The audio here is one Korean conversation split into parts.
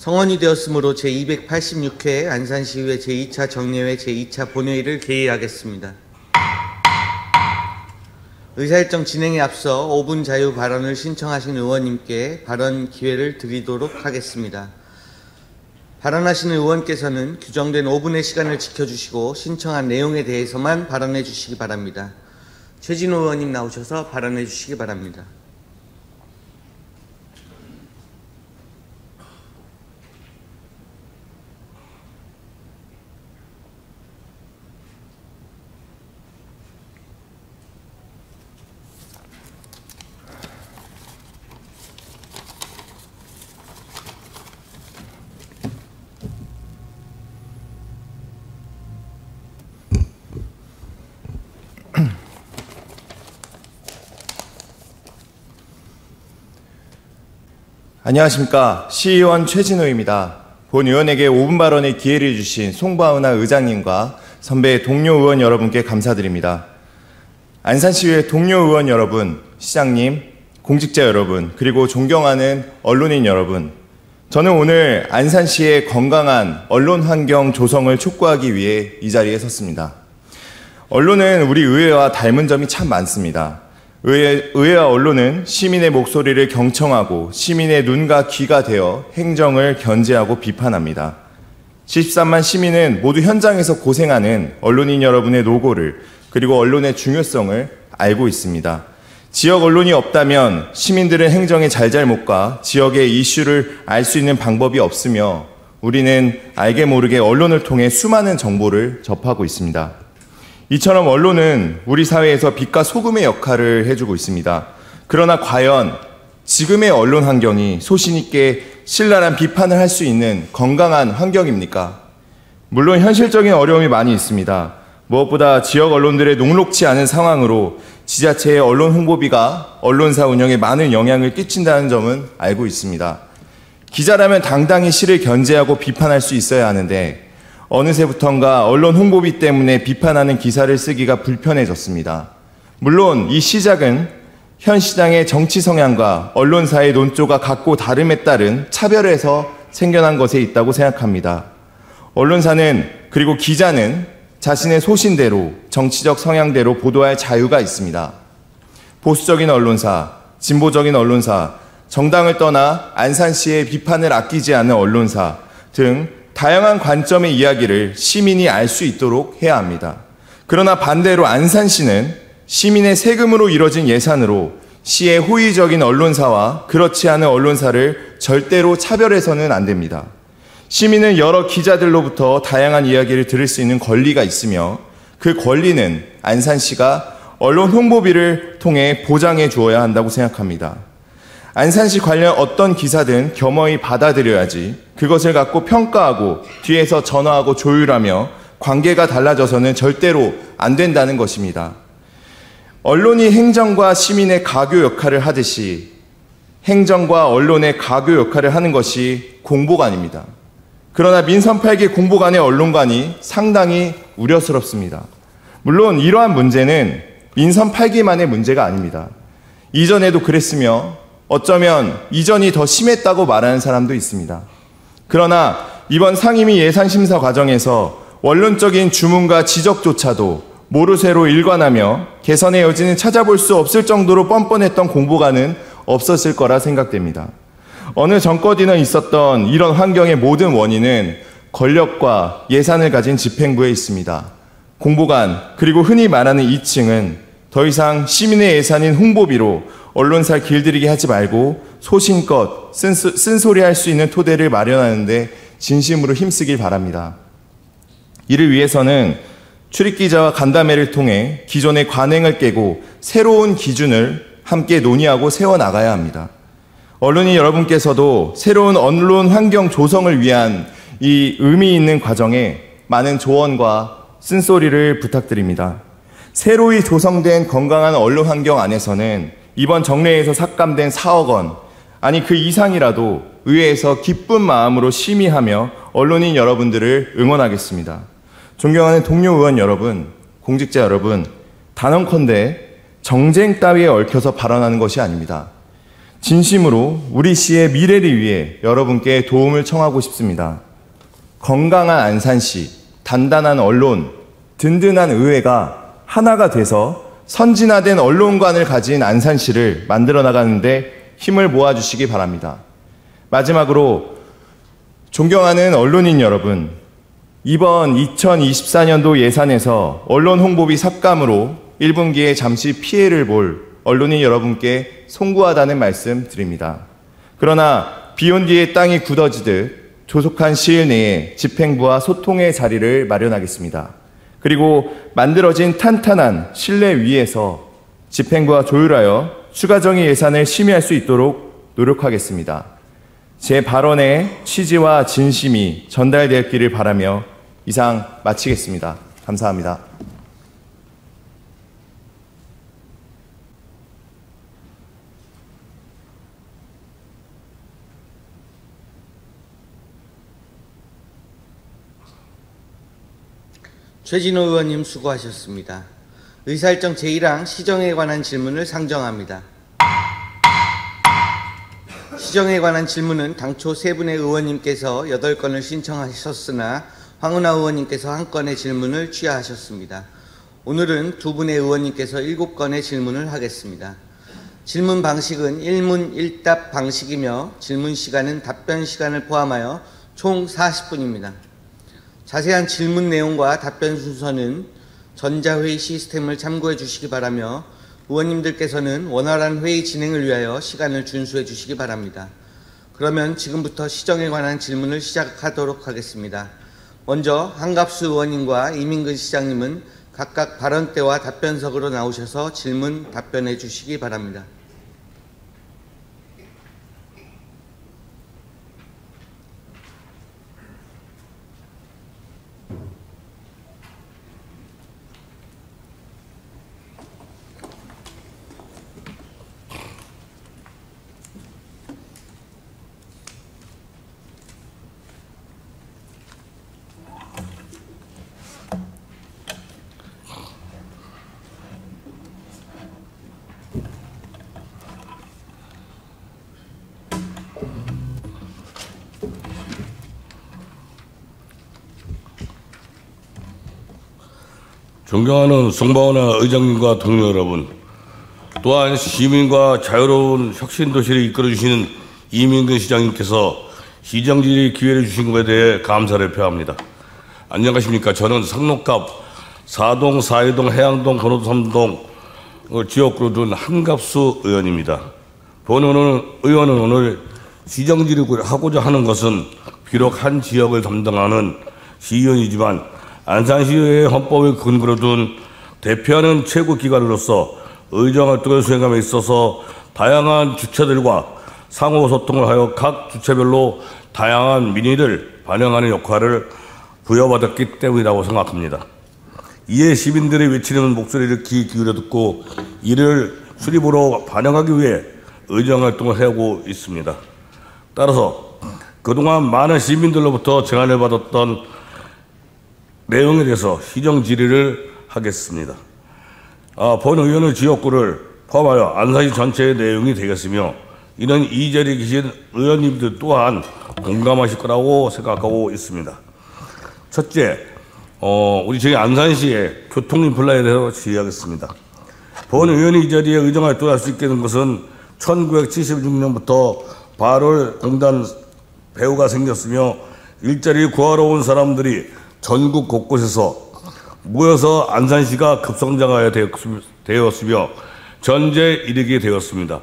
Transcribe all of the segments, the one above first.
성원이 되었으므로 제286회 안산시의회 제2차 정례회 제2차 본회의를 개의하겠습니다. 의사일정 진행에 앞서 5분 자유 발언을 신청하신 의원님께 발언 기회를 드리도록 하겠습니다. 발언하시는 의원께서는 규정된 5분의 시간을 지켜주시고 신청한 내용에 대해서만 발언해 주시기 바랍니다. 최진호 의원님 나오셔서 발언해 주시기 바랍니다. 안녕하십니까. 시의원 최진호입니다. 본 의원에게 5분 발언의 기회를 주신 송바은하 의장님과 선배 동료 의원 여러분께 감사드립니다. 안산시의회 동료 의원 여러분, 시장님, 공직자 여러분, 그리고 존경하는 언론인 여러분, 저는 오늘 안산시의 건강한 언론 환경 조성을 촉구하기 위해 이 자리에 섰습니다. 언론은 우리 의회와 닮은 점이 참 많습니다. 의회와 언론은 시민의 목소리를 경청하고 시민의 눈과 귀가 되어 행정을 견제하고 비판합니다. 73만 시민은 모두 현장에서 고생하는 언론인 여러분의 노고를 그리고 언론의 중요성을 알고 있습니다. 지역 언론이 없다면 시민들은 행정의 잘잘못과 지역의 이슈를 알 수 있는 방법이 없으며 우리는 알게 모르게 언론을 통해 수많은 정보를 접하고 있습니다. 이처럼 언론은 우리 사회에서 빛과 소금의 역할을 해주고 있습니다. 그러나 과연 지금의 언론 환경이 소신 있게 신랄한 비판을 할 수 있는 건강한 환경입니까? 물론 현실적인 어려움이 많이 있습니다. 무엇보다 지역 언론들의 녹록지 않은 상황으로 지자체의 언론 홍보비가 언론사 운영에 많은 영향을 끼친다는 점은 알고 있습니다. 기자라면 당당히 시를 견제하고 비판할 수 있어야 하는데 어느새부턴가 언론 홍보비 때문에 비판하는 기사를 쓰기가 불편해졌습니다. 물론 이 시작은 현 시장의 정치 성향과 언론사의 논조가 각고 다름에 따른 차별에서 생겨난 것에 있다고 생각합니다. 언론사는 그리고 기자는 자신의 소신대로 정치적 성향대로 보도할 자유가 있습니다. 보수적인 언론사, 진보적인 언론사, 정당을 떠나 안산시의 비판을 아끼지 않는 언론사 등 다양한 관점의 이야기를 시민이 알 수 있도록 해야 합니다. 그러나 반대로 안산시는 시민의 세금으로 이뤄진 예산으로 시의 호의적인 언론사와 그렇지 않은 언론사를 절대로 차별해서는 안 됩니다. 시민은 여러 기자들로부터 다양한 이야기를 들을 수 있는 권리가 있으며 그 권리는 안산시가 언론 홍보비를 통해 보장해 주어야 한다고 생각합니다. 안산시 관련 어떤 기사든 겸허히 받아들여야지 그것을 갖고 평가하고 뒤에서 전화하고 조율하며 관계가 달라져서는 절대로 안 된다는 것입니다. 언론이 행정과 시민의 가교 역할을 하듯이 행정과 언론의 가교 역할을 하는 것이 공보관입니다. 그러나 민선 8개 공보관의 언론관이 상당히 우려스럽습니다. 물론 이러한 문제는 민선 8기만의 문제가 아닙니다. 이전에도 그랬으며 어쩌면 이전이 더 심했다고 말하는 사람도 있습니다. 그러나 이번 상임위 예산심사 과정에서 원론적인 주문과 지적조차도 모르쇠로 일관하며 개선의 여지는 찾아볼 수 없을 정도로 뻔뻔했던 공보관은 없었을 거라 생각됩니다. 어느 정권이든 있었던 이런 환경의 모든 원인은 권력과 예산을 가진 집행부에 있습니다. 공보관 그리고 흔히 말하는 2층은 더 이상 시민의 예산인 홍보비로 언론사 길들이게 하지 말고 소신껏 쓴소리 할 수 있는 토대를 마련하는데 진심으로 힘쓰길 바랍니다. 이를 위해서는 출입기자와 간담회를 통해 기존의 관행을 깨고 새로운 기준을 함께 논의하고 세워나가야 합니다. 언론인 여러분께서도 새로운 언론 환경 조성을 위한 이 의미 있는 과정에 많은 조언과 쓴소리를 부탁드립니다. 새로이 조성된 건강한 언론 환경 안에서는 이번 정례에서 삭감된 4억 원, 아니 그 이상이라도 의회에서 기쁜 마음으로 심의하며 언론인 여러분들을 응원하겠습니다. 존경하는 동료 의원 여러분, 공직자 여러분, 단언컨대 정쟁 따위에 얽혀서 발언하는 것이 아닙니다. 진심으로 우리 시의 미래를 위해 여러분께 도움을 청하고 싶습니다. 건강한 안산시, 단단한 언론, 든든한 의회가 하나가 돼서 선진화된 언론관을 가진 안산시를 만들어 나가는데 힘을 모아주시기 바랍니다. 마지막으로 존경하는 언론인 여러분, 이번 2024년도 예산에서 언론 홍보비 삭감으로 1분기에 잠시 피해를 볼 언론인 여러분께 송구하다는 말씀 드립니다. 그러나 비온 뒤에 땅이 굳어지듯 조속한 시일 내에 집행부와 소통의 자리를 마련하겠습니다. 그리고 만들어진 탄탄한 신뢰 위에서 집행부와 조율하여 추가적인 예산을 심의할 수 있도록 노력하겠습니다. 제 발언의 취지와 진심이 전달되었기를 바라며 이상 마치겠습니다. 감사합니다. 최진호 의원님 수고하셨습니다. 의사일정 제1항 시정에 관한 질문을 상정합니다. 시정에 관한 질문은 당초 3분의 의원님께서 8건을 신청하셨으나 황운하 의원님께서 1건의 질문을 취하하셨습니다. 오늘은 2분의 의원님께서 7건의 질문을 하겠습니다. 질문 방식은 1문 1답 방식이며 질문 시간은 답변 시간을 포함하여 총 40분입니다. 자세한 질문 내용과 답변 순서는 전자회의 시스템을 참고해 주시기 바라며 의원님들께서는 원활한 회의 진행을 위하여 시간을 준수해 주시기 바랍니다. 그러면 지금부터 시정에 관한 질문을 시작하도록 하겠습니다. 먼저 한갑수 의원님과 이민근 시장님은 각각 발언대와 답변석으로 나오셔서 질문 답변해 주시기 바랍니다. 존경하는 송바운하 의장님과 동료 여러분, 또한 시민과 자유로운 혁신도시를 이끌어주시는 이민근 시장님께서 시정질의 기회를 주신 것에 대해 감사를 표합니다. 안녕하십니까. 저는 상록갑 4동, 4회동, 해양동, 건호도 3동 지역구로 둔 한갑수 의원입니다. 본 의원은 오늘 시정질을 하고자 하는 것은 비록 한 지역을 담당하는 시의원이지만 안산시의 헌법을 근거로 둔 대표하는 최고기관으로서 의정활동을 수행함에 있어서 다양한 주체들과 상호소통을 하여 각 주체별로 다양한 민의를 반영하는 역할을 부여받았기 때문이라고 생각합니다. 이에 시민들의 외치는 목소리를 귀 기울여 듣고 이를 수립으로 반영하기 위해 의정활동을 해오고 있습니다. 따라서 그동안 많은 시민들로부터 제안을 받았던 내용에 대해서 시정 질의를 하겠습니다. 본 의원의 지역구를 포함하여 안산시 전체의 내용이 되겠으며 이는 이 자리에 계신 의원님들 또한 공감하실 거라고 생각하고 있습니다. 첫째, 우리 저희 안산시의 교통 인플라에 대해서 질의하겠습니다. 본 의원이 이 자리에 의정활동을 할 수 있게 된 것은 1976년부터 발월 공단 배후가 생겼으며 일자리를 구하러 온 사람들이 전국 곳곳에서 모여서 안산시가 급성장하여 되었으며 전제에 이르게 되었습니다.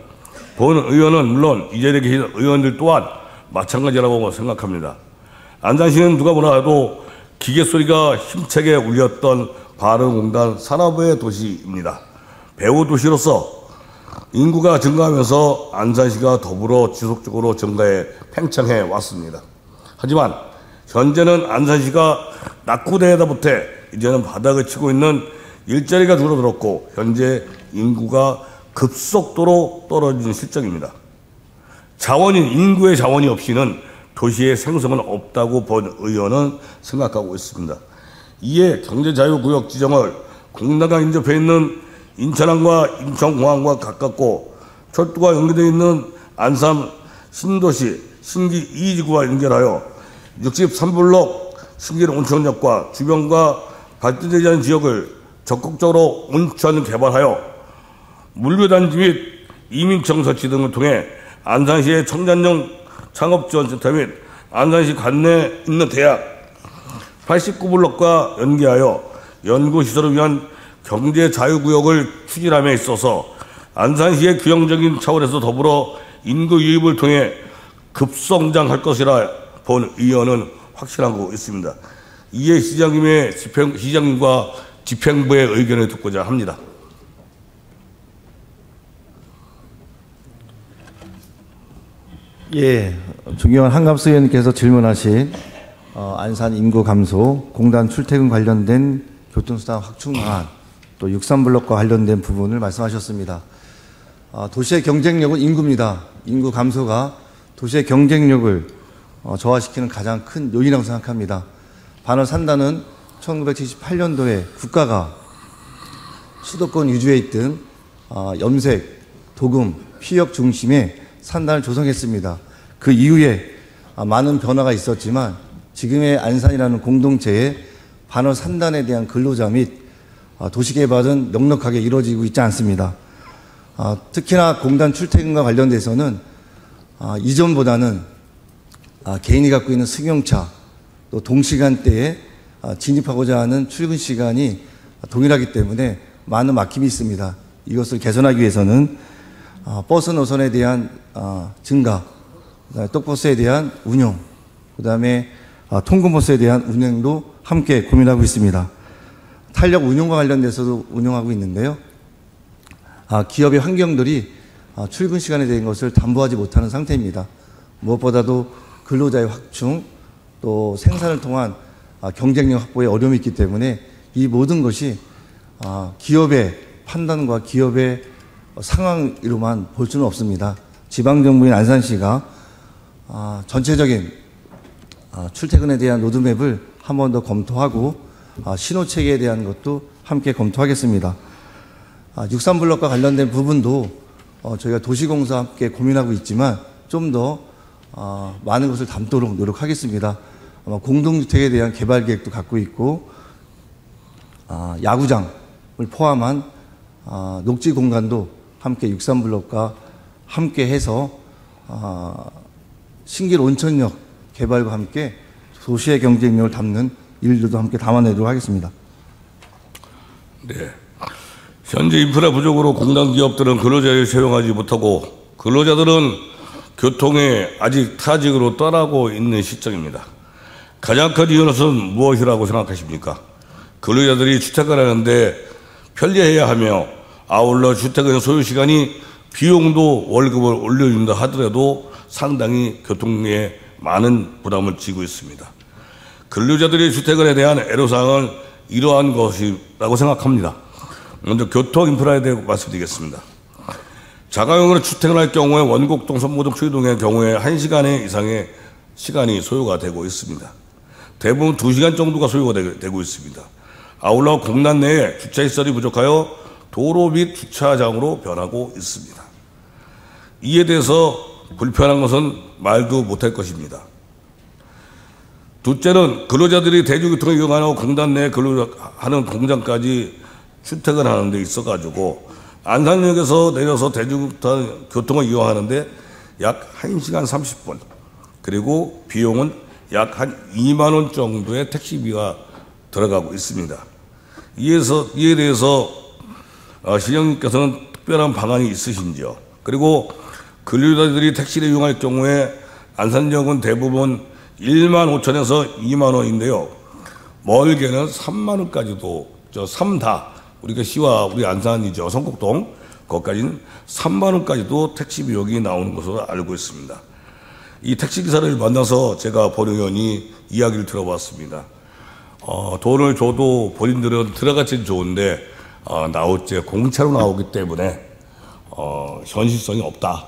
본 의원은 물론 이 자리에 계신 의원들 또한 마찬가지라고 생각합니다. 안산시는 누가 뭐라 해도 기계 소리가 힘차게 울렸던 발원공단 산업의 도시입니다. 배후 도시로서 인구가 증가하면서 안산시가 더불어 지속적으로 증가해 팽창해 왔습니다. 하지만 현재는 안산시가 낙후대에다 못해 이제는 바닥을 치고 있는 일자리가 줄어들었고 현재 인구가 급속도로 떨어지는 실정입니다. 인구의 자원이 없이는 도시의 생성은 없다고 본 의원은 생각하고 있습니다. 이에 경제자유구역 지정을 공단과 인접해 있는 인천항과 인천공항과 가깝고 철도가 연계되어 있는 안산 신도시 신기 2지구와 연결하여 63블록 신길 온천역과 주변과 발전되지 않은 지역을 적극적으로 온천 개발하여 물류단지 및 이민청 설치 등을 통해 안산시의 청년형 창업지원센터 및 안산시 관내에 있는 대학 89블록과 연계하여 연구시설을 위한 경제자유구역을 추진함에 있어서 안산시의 규형적인 차원에서 더불어 인구 유입을 통해 급성장할 것이라 본 의원은 확신하고 있습니다. 이에 시장님과 집행부의 의견을 듣고자 합니다. 예, 존경하는 한갑수 의원님께서 질문하신 안산 인구 감소, 공단 출퇴근 관련된 교통수단 확충 방안, 또 63블록과 관련된 부분을 말씀하셨습니다. 도시의 경쟁력은 인구입니다. 인구 감소가 도시의 경쟁력을 저하시키는 가장 큰 요인이라고 생각합니다. 반을 산다는 1978년도에 국가가 수도권 위주에 있던 염색, 도금, 피역 중심의 산단을 조성했습니다. 그 이후에 많은 변화가 있었지만 지금의 안산이라는 공동체의 반을 산단에 대한 근로자 및 도시개발은 넉넉하게 이루어지고 있지 않습니다. 특히나 공단 출퇴근과 관련돼서는 이전보다는 개인이 갖고 있는 승용차 또 동시간대에 진입하고자 하는 출근 시간이 동일하기 때문에 많은 막힘이 있습니다. 이것을 개선하기 위해서는 버스 노선에 대한 증가, 그다음에 똑버스에 대한 운영, 그다음에 통근버스에 대한 운영도 함께 고민하고 있습니다. 탄력 운용과 관련돼서도 운영하고 있는데요. 기업의 환경들이 출근 시간에 대한 것을 담보하지 못하는 상태입니다. 무엇보다도 근로자의 확충, 또 생산을 통한 경쟁력 확보에 어려움이 있기 때문에 이 모든 것이 기업의 판단과 기업의 상황으로만 볼 수는 없습니다. 지방정부인 안산시가 전체적인 출퇴근에 대한 로드맵을 한 번 더 검토하고 신호체계에 대한 것도 함께 검토하겠습니다. 63블록과 관련된 부분도 저희가 도시공사와 함께 고민하고 있지만 좀 더 많은 것을 담도록 노력하겠습니다. 공동주택에 대한 개발 계획도 갖고 있고 야구장을 포함한 녹지 공간도 함께 63블록과 함께 해서 신길 온천역 개발과 함께 도시의 경쟁력을 담는 일들도 함께 담아내도록 하겠습니다. 네. 현재 인프라 부족으로 공단 기업들은 근로자를 채용하지 못하고 근로자들은 교통에 아직 타직으로 떠나고 있는 시점입니다. 가장 큰 이유는 무엇이라고 생각하십니까? 근로자들이 주택을 하는데 편리해야 하며 아울러 주택의 소요시간이 비용도 월급을 올려준다 하더라도 상당히 교통에 많은 부담을 지고 있습니다. 근로자들이 주택에 대한 애로사항은 이러한 것이라고 생각합니다. 먼저 교통 인프라에 대해 말씀드리겠습니다. 자가용으로 주택을 할 경우에 원곡동, 선무동, 초이동의 경우에 1시간 이상의 시간이 소요가 되고 있습니다. 대부분 2시간 정도가 소요가 되고 있습니다. 아울러 공단 내에 주차시설이 부족하여 도로 및 주차장으로 변하고 있습니다. 이에 대해서 불편한 것은 말도 못할 것입니다. 둘째는 근로자들이 대중교통을 이용하는 공단 내에 근로하는 공장까지 출퇴근 하는 데 있어가지고 안산역에서 내려서 대중교통을 이용하는데 약 1시간 30분, 그리고 비용은 약 한 2만 원 정도의 택시비가 들어가고 있습니다. 이에 대해서 시장님께서는 특별한 방안이 있으신지요? 그리고 근로자들이 택시를 이용할 경우에 안산역은 대부분 1만 5천에서 2만 원인데요. 멀게는 3만 원까지도, 3다, 우리가 시와 우리 안산이죠, 성곡동, 거기까지는 3만 원까지도 택시 비용이 나오는 것으로 알고 있습니다. 이 택시기사를 만나서 제가 본 의원이 이야기를 들어봤습니다. 돈을 줘도 본인들은 들어가긴 좋은데 나올 때 공차로 나오기 때문에 현실성이 없다.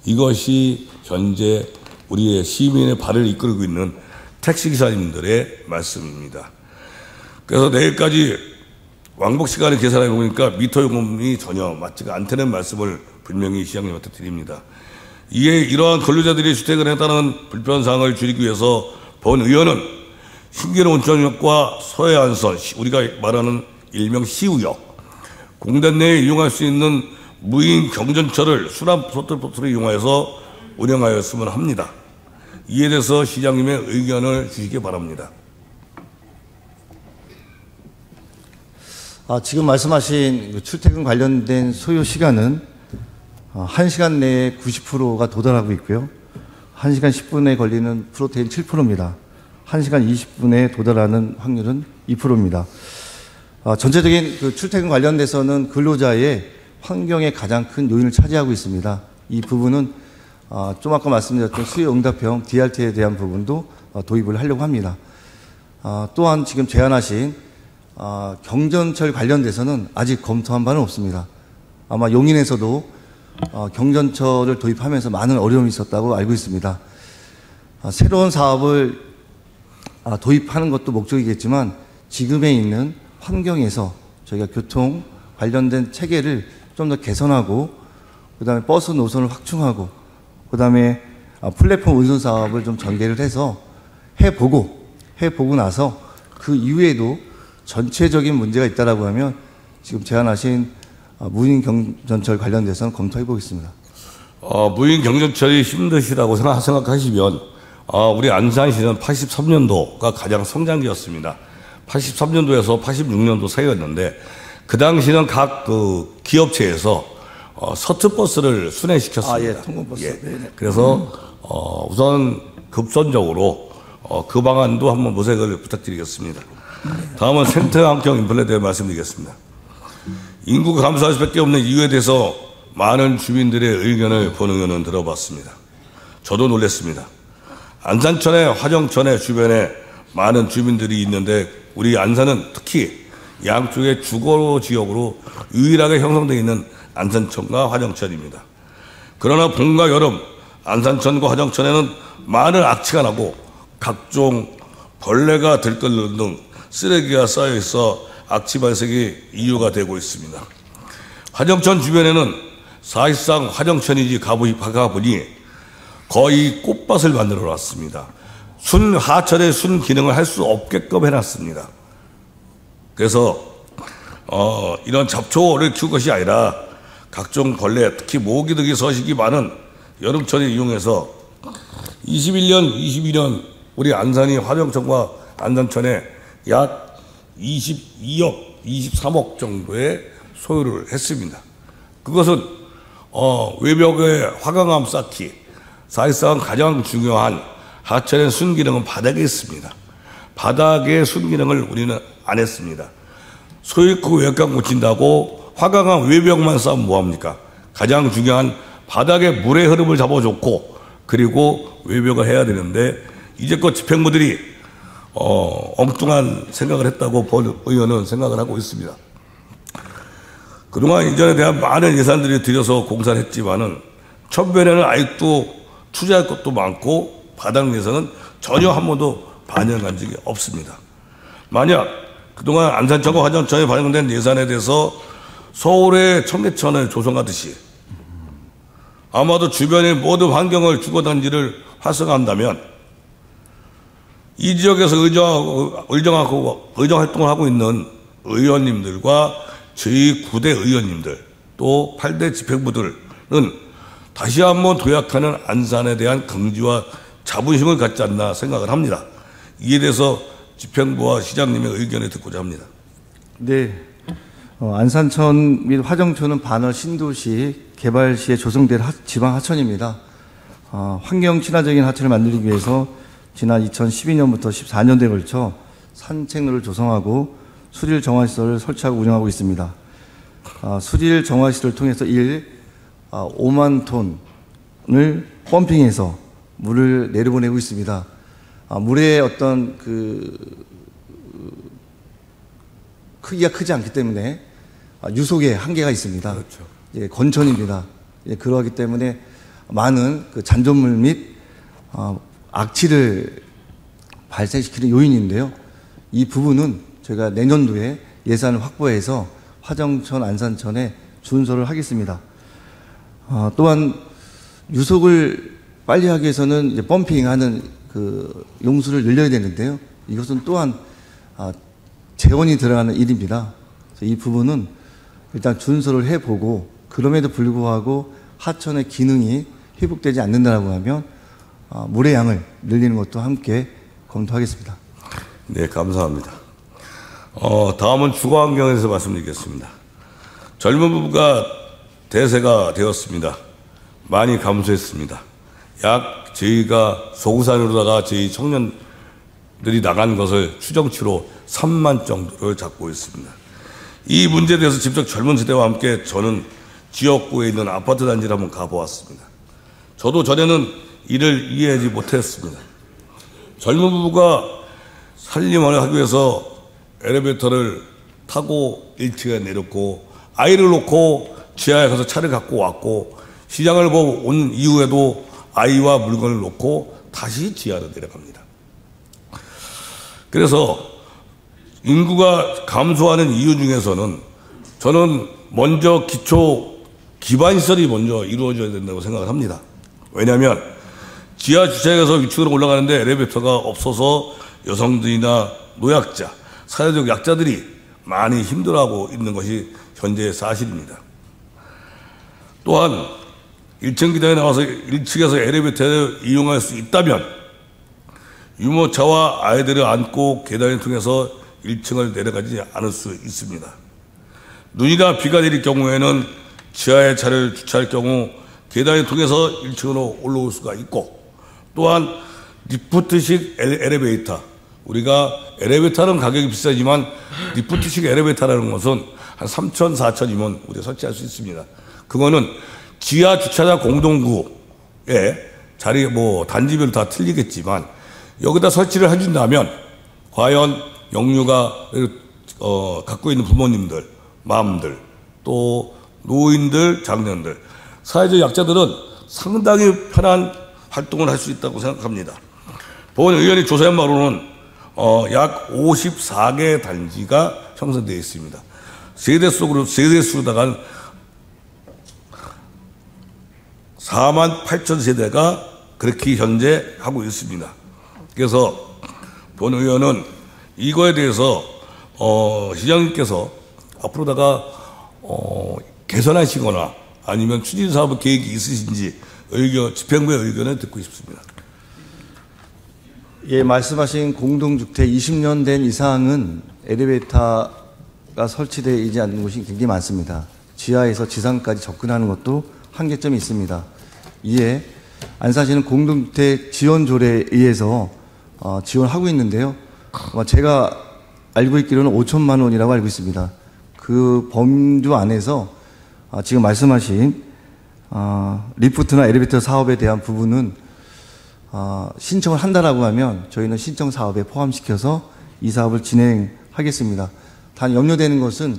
이것이 현재 우리의 시민의 발을 이끌고 있는 택시기사님들의 말씀입니다. 그래서 내일까지 왕복 시간을 계산해 보니까 미터 요금이 전혀 맞지가 않다는 말씀을 분명히 시장님한테 드립니다. 이에 이러한 근로자들이 주택을 했다는 불편사항을 줄이기 위해서 본 의원은 신기록 온천역과 서해안선, 우리가 말하는 일명 시우역, 공단 내에 이용할 수 있는 무인 경전철을 수납 셔틀버스를 이용하여서 운영하였으면 합니다. 이에 대해서 시장님의 의견을 주시기 바랍니다. 지금 말씀하신 그 출퇴근 관련된 소요 시간은 1시간 내에 90%가 도달하고 있고요. 1시간 10분에 걸리는 프로테인 7%입니다. 1시간 20분에 도달하는 확률은 2%입니다. 전체적인 그 출퇴근 관련돼서는 근로자의 환경에 가장 큰 요인을 차지하고 있습니다. 이 부분은 좀 아까 말씀드렸던 수요응답형 DRT에 대한 부분도 도입을 하려고 합니다. 또한 지금 제안하신 경전철 관련돼서는 아직 검토한 바는 없습니다. 아마 용인에서도 경전철을 도입하면서 많은 어려움이 있었다고 알고 있습니다. 새로운 사업을 도입하는 것도 목적이겠지만 지금에 있는 환경에서 저희가 교통 관련된 체계를 좀 더 개선하고 그다음에 버스 노선을 확충하고 그다음에 플랫폼 운송 사업을 좀 전개를 해서 해보고 나서 그 이후에도 전체적인 문제가 있다라고 하면 지금 제안하신 무인 경전철 관련돼서는 검토해 보겠습니다. 무인 경전철이 힘드시다고 생각하시면 우리 안산시는 83년도가 가장 성장기였습니다. 83년도에서 86년도 사이였는데 그 당시는 각 그 기업체에서 서트버스를 순회시켰습니다. 통근버스. 예. 그래서 우선 급선적으로 그 방안도 한번 모색을 부탁드리겠습니다. 다음은 생태환경 인플레에 대해 말씀드리겠습니다. 인구가 감소할 수밖에 없는 이유에 대해서 많은 주민들의 의견을 본 의원은 들어봤습니다. 저도 놀랐습니다. 안산천에 화정천의 주변에 많은 주민들이 있는데 우리 안산은 특히 양쪽의 주거 지역으로 유일하게 형성되어 있는 안산천과 화정천입니다. 그러나 봄과 여름 안산천과 화정천에는 많은 악취가 나고 각종 벌레가 들끓는 등 쓰레기가 쌓여 있어 악취 발생이 이유가 되고 있습니다. 화정천 주변에는 사실상 화정천이지 가보니 거의 꽃밭을 만들어 놨습니다. 하천의 순 기능을 할 수 없게끔 해놨습니다. 그래서 이런 잡초를 키울 것이 아니라 각종 벌레, 특히 모기 등의 서식이 많은 여름철을 이용해서 22년 우리 안산이 화정천과 안산천에 약 22억, 23억 정도의 소요를 했습니다. 그것은 외벽에 화강암 쌓기, 사실상 가장 중요한 하천의 순기능은 바닥에 있습니다. 바닥의 순기능을 우리는 안 했습니다. 소입구 외곽 고친다고 화강암 외벽만 쌓으면 뭐합니까? 가장 중요한 바닥의 물의 흐름을 잡아줬고 그리고 외벽을 해야 되는데 이제껏 집행부들이 엉뚱한 생각을 했다고 본 의원은 생각을 하고 있습니다. 그동안 이전에 대한 많은 예산들이 들여서 공사를 했지만은 천변에는 아직도 투자할 것도 많고 바닥 예산은 전혀 한 번도 반영한 적이 없습니다. 만약 그동안 안산천과 화정천에 반영된 예산에 대해서 서울의 청계천을 조성하듯이 아마도 주변의 모든 환경을 주거단지를 활성화한다면 이 지역에서 의정 활동을 하고 있는 의원님들과 저희 9대 의원님들 또 8대 집행부들은 다시 한번 도약하는 안산에 대한 긍지와 자부심을 갖지 않나 생각을 합니다. 이에 대해서 집행부와 시장님의 의견을 듣고자 합니다. 네. 안산천 및 화정천은 반월 신도시 개발시에 조성될 지방 하천입니다. 환경 친화적인 하천을 만들기 위해서 지난 2012년부터 14년도에 걸쳐 산책로를 조성하고 수질 정화시설을 설치하고 운영하고 있습니다. 수질 정화시설을 통해서 5만 톤을 펌핑해서 물을 내려보내고 있습니다. 물의 어떤 크기가 크지 않기 때문에 유속에 한계가 있습니다. 그렇죠. 예, 건천입니다. 예, 그러하기 때문에 많은 잔존물 및 악취를 발생시키는 요인인데요. 이 부분은 저희가 내년도에 예산을 확보해서 화정천, 안산천에 준수를 하겠습니다. 또한 유속을 빨리 하기 위해서는 이제 펌핑하는 그 용수를 늘려야 되는데요. 이것은 또한 재원이 들어가는 일입니다. 그래서 이 부분은 일단 준수를 해보고 그럼에도 불구하고 하천의 기능이 회복되지 않는다고 하면 물의 양을 늘리는 것도 함께 검토하겠습니다. 네, 감사합니다. 다음은 주거환경에서 말씀드리겠습니다. 젊은 부부가 대세가 되었습니다. 많이 감소했습니다. 저희가 소구산으로다가 저희 청년들이 나간 것을 추정치로 3만 정도를 잡고 있습니다. 이 문제에 대해서 직접 젊은 세대와 함께 저는 지역구에 있는 아파트 단지를 한번 가보았습니다. 저도 전에는 이를 이해하지 못했습니다. 젊은 부부가 살림을 하기 위해서 엘리베이터를 타고 1층에 내렸고 아이를 놓고 지하에 가서 차를 갖고 왔고 시장을 보고 온 이후에도 아이와 물건을 놓고 다시 지하로 내려갑니다. 그래서 인구가 감소하는 이유 중에서는 저는 먼저 기반시설이 먼저 이루어져야 된다고 생각을 합니다. 왜냐하면 지하 주차장에서 위층으로 올라가는데 엘리베이터가 없어서 여성들이나 노약자, 사회적 약자들이 많이 힘들어하고 있는 것이 현재의 사실입니다. 또한 1층 계단에 나와서 1층에서 엘리베이터를 이용할 수 있다면 유모차와 아이들을 안고 계단을 통해서 1층을 내려가지 않을 수 있습니다. 눈이나 비가 내릴 경우에는 지하에 차를 주차할 경우 계단을 통해서 1층으로 올라올 수가 있고 또한 리프트식 엘리베이터, 우리가 엘리베이터는 가격이 비싸지만 리프트식 엘리베이터라는 것은 한 3천, 4천이면 우리가 설치할 수 있습니다. 그거는 지하 주차장 공동구에 자리 단지별로 다 틀리겠지만 여기다 설치를 해준다면 과연 영유가 갖고 있는 부모님들, 마음들, 또 노인들, 장년들, 사회적 약자들은 상당히 편한 활동을 할 수 있다고 생각합니다. 본 의원이 조사한 바로는 약 54개 단지가 형성되어 있습니다. 세대수로다가 4만 8천 세대가 그렇게 현재 하고 있습니다. 그래서 본 의원은 이거에 대해서 시장님께서 앞으로다가 개선하시거나 아니면 추진 사업 계획이 있으신지 집행부의 의견을 듣고 싶습니다. 예, 말씀하신 공동주택 20년 된 이상은 엘리베이터가 설치되지 않는 곳이 굉장히 많습니다. 지하에서 지상까지 접근하는 것도 한계점이 있습니다. 이에 안산시는 공동주택 지원조례에 의해서 지원하고 있는데요. 제가 알고 있기로는 5천만 원이라고 알고 있습니다. 그 범주 안에서 지금 말씀하신 리프트나 엘리베이터 사업에 대한 부분은 신청을 한다라고 하면 저희는 신청 사업에 포함시켜서 이 사업을 진행하겠습니다. 단 염려되는 것은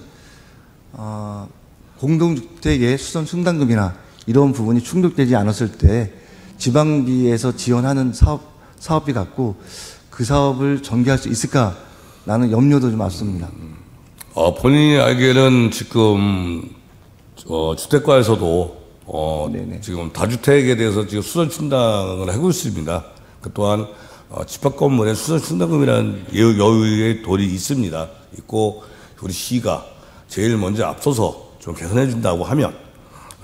공동주택의 수선 충당금이나 이런 부분이 충족되지 않았을 때 지방비에서 지원하는 사업비 갖고 그 사업을 전개할 수 있을까라는 염려도 좀 앞섭니다. 본인이 알기에는 지금 주택과에서도 지금 다주택에 대해서 지금 수선 충당을 하고 있습니다. 그 또한 집합 건물에 수선 충당금이라는 여유의 돈이 있고 우리 시가 제일 먼저 앞서서 좀 개선해 준다고 하면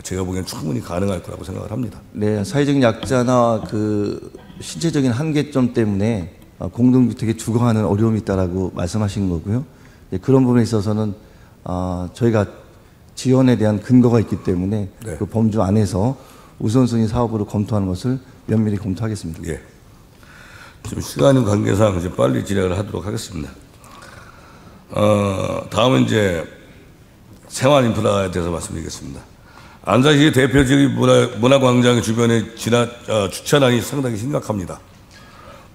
제가 보기엔 충분히 가능할 거라고 생각을 합니다. 네, 사회적 약자나 그 신체적인 한계점 때문에 공동주택에 주거하는 어려움이 있다라고 말씀하신 거고요. 그런 부분에 있어서는 저희가 지원에 대한 근거가 있기 때문에 네. 그 범주 안에서 우선순위 사업으로 검토하는 것을 면밀히 검토하겠습니다. 예. 지금 시간 관계상 이제 빨리 진행을 하도록 하겠습니다. 다음은 이제 생활 인프라에 대해서 말씀드리겠습니다. 안산시 대표적인 문화광장 주변의 주차난이 상당히 심각합니다.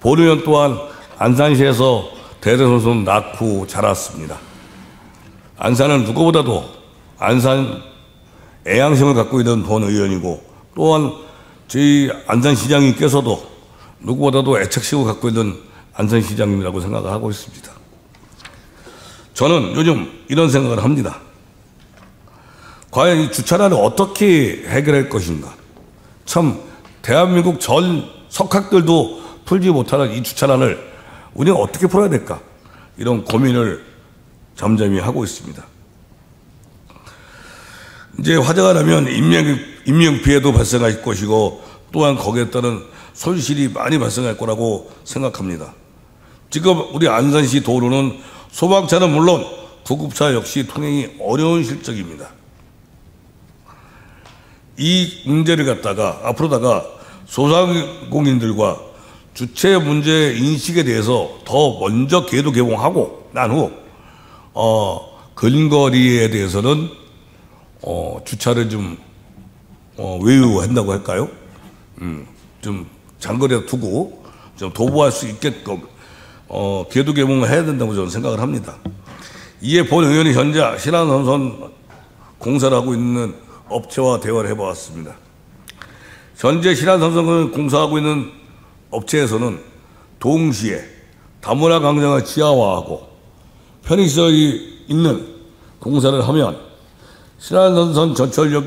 본 의원 또한 안산시에서 대대손손 낳고 자랐습니다. 안산은 누구보다도 안산 애양심을 갖고 있는 본 의원이고 또한 저희 안산시장님께서도 누구보다도 애착심을 갖고 있는 안산시장님이라고 생각을 하고 있습니다. 저는 요즘 이런 생각을 합니다. 과연 이 주차난을 어떻게 해결할 것인가? 참 대한민국 전 석학들도 풀지 못하는 이 주차난을 우리가 어떻게 풀어야 될까? 이런 고민을 잠잠히 하고 있습니다. 이제 화재가 나면 인명 피해도 발생할 것이고 또한 거기에 따른 손실이 많이 발생할 거라고 생각합니다. 지금 우리 안산시 도로는 소방차는 물론 구급차 역시 통행이 어려운 실정입니다. 이 문제를 갖다가 앞으로다가 소상공인들과 주차 문제 인식에 대해서 더 먼저 계도 개봉하고 난 후 근거리에 대해서는 주차를 좀 외유한다고 할까요? 좀 장거리에 두고 좀 도보할 수 있게끔 계도 개봉을 해야 된다고 저는 생각을 합니다. 이에 본 의원이 현재 신안선선 공사를 하고 있는 업체와 대화를 해보았습니다. 현재 신안선선을 공사하고 있는 업체에서는 동시에 다문화 광장을 지하화하고 편의시설이 있는 공사를 하면 신안선선 전철역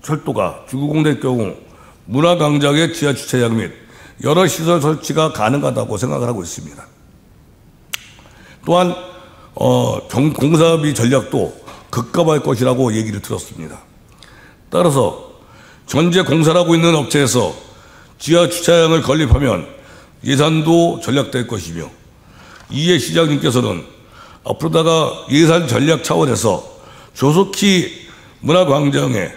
철도가 준공될 경우 문화광장의 지하 주차장 및 여러 시설 설치가 가능하다고 생각을 하고 있습니다. 또한 공사비 전략도 급감할 것이라고 얘기를 들었습니다. 따라서 현재 공사를 하고 있는 업체에서 지하 주차장을 건립하면 예산도 전략될 것이며 이에 시장님께서는 앞으로다가 예산 전략 차원에서 조속히 문화광장에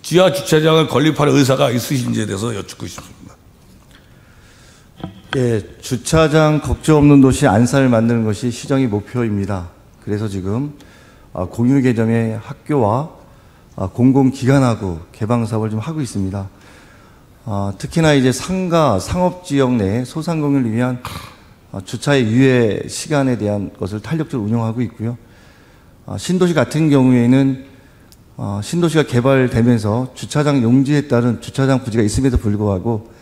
지하 주차장을 건립할 의사가 있으신지에 대해서 여쭙고 싶습니다. 예, 주차장 걱정 없는 도시 안산을 만드는 것이 시정의 목표입니다. 그래서 지금 공유 개념의 학교와 공공기관하고 개방 사업을 좀 하고 있습니다. 특히나 이제 상가, 상업지역 내 소상공인을 위한 주차의 유예 시간에 대한 것을 탄력적으로 운영하고 있고요. 신도시 같은 경우에는 신도시가 개발되면서 주차장 용지에 따른 주차장 부지가 있음에도 불구하고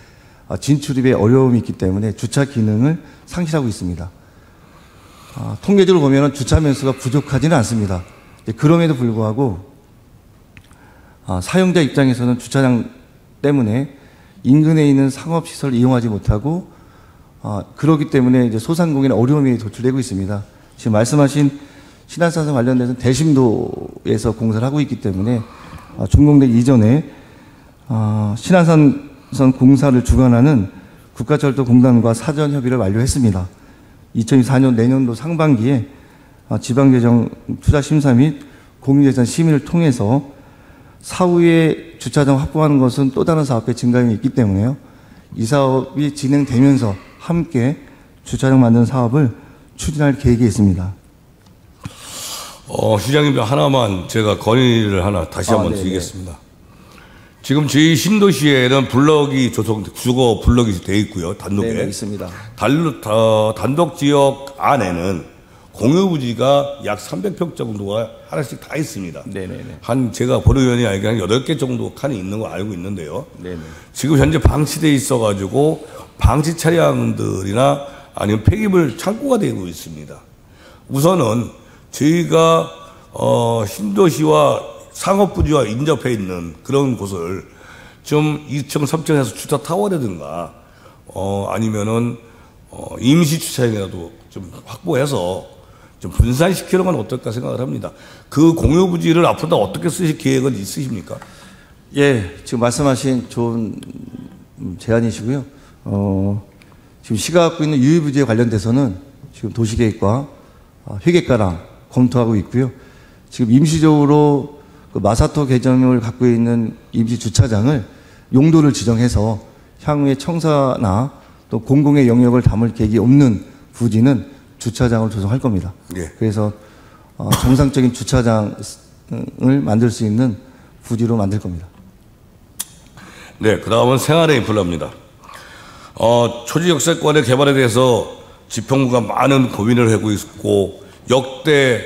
진출입에 어려움이 있기 때문에 주차 기능을 상실하고 있습니다. 통계적으로 보면 주차 면수가 부족하지는 않습니다. 그럼에도 불구하고 사용자 입장에서는 주차장 때문에 인근에 있는 상업시설을 이용하지 못하고 그렇기 때문에 이제 소상공인의 어려움이 도출되고 있습니다. 지금 말씀하신 신안산선 관련돼서 대심도에서 공사를 하고 있기 때문에 준공되기 이전에 신안산선 공사를 주관하는 국가철도공단과 사전 협의를 완료했습니다. 2024년 내년도 상반기에 지방재정 투자심사 및 공유예산 심의를 통해서 사후에 주차장 확보하는 것은 또 다른 사업의 증가율이 있기 때문에요. 이 사업이 진행되면서 함께 주차장 만드는 사업을 추진할 계획이 있습니다. 시장님 하나만 제가 건의를 하나 다시 한번 드리겠습니다. 지금 저희 신도시에는 블럭이 주거 블럭이 돼 있고요. 단독에. 네, 있습니다. 단독 지역 안에는 공유 부지가 약 300평 정도가 하나씩 다 있습니다. 네네네. 제가 보도위원이 알기로 한 8개 정도 칸이 있는 거 알고 있는데요. 네네. 지금 현재 방치돼 있어가지고 방치 차량들이나 아니면 폐기물 창고가 되고 있습니다. 우선은 저희가 신도시와 상업부지와 인접해 있는 그런 곳을 좀 2층, 3층에서 주차 타워라든가 아니면은 임시 주차장이라도 좀 확보해서 좀 분산시키는 건 어떨까 생각을 합니다. 그 공유 부지를 앞으로 어떻게 쓰실 계획은 있으십니까? 예, 지금 말씀하신 좋은 제안이시고요. 지금 시가 갖고 있는 유휴부지에 관련돼서는 지금 도시계획과 회계과랑 검토하고 있고요. 지금 임시적으로 그 마사토 개념을 갖고 있는 임시 주차장을 용도를 지정해서 향후에 청사나 또 공공의 영역을 담을 계획이 없는 부지는 주차장을 조성할 겁니다. 예. 그래서 정상적인 주차장을 만들 수 있는 부지로 만들 겁니다. 네, 그 다음은 생활의 인플라입니다. 초지 역세권의 개발에 대해서 지평구가 많은 고민을 하고 있고 역대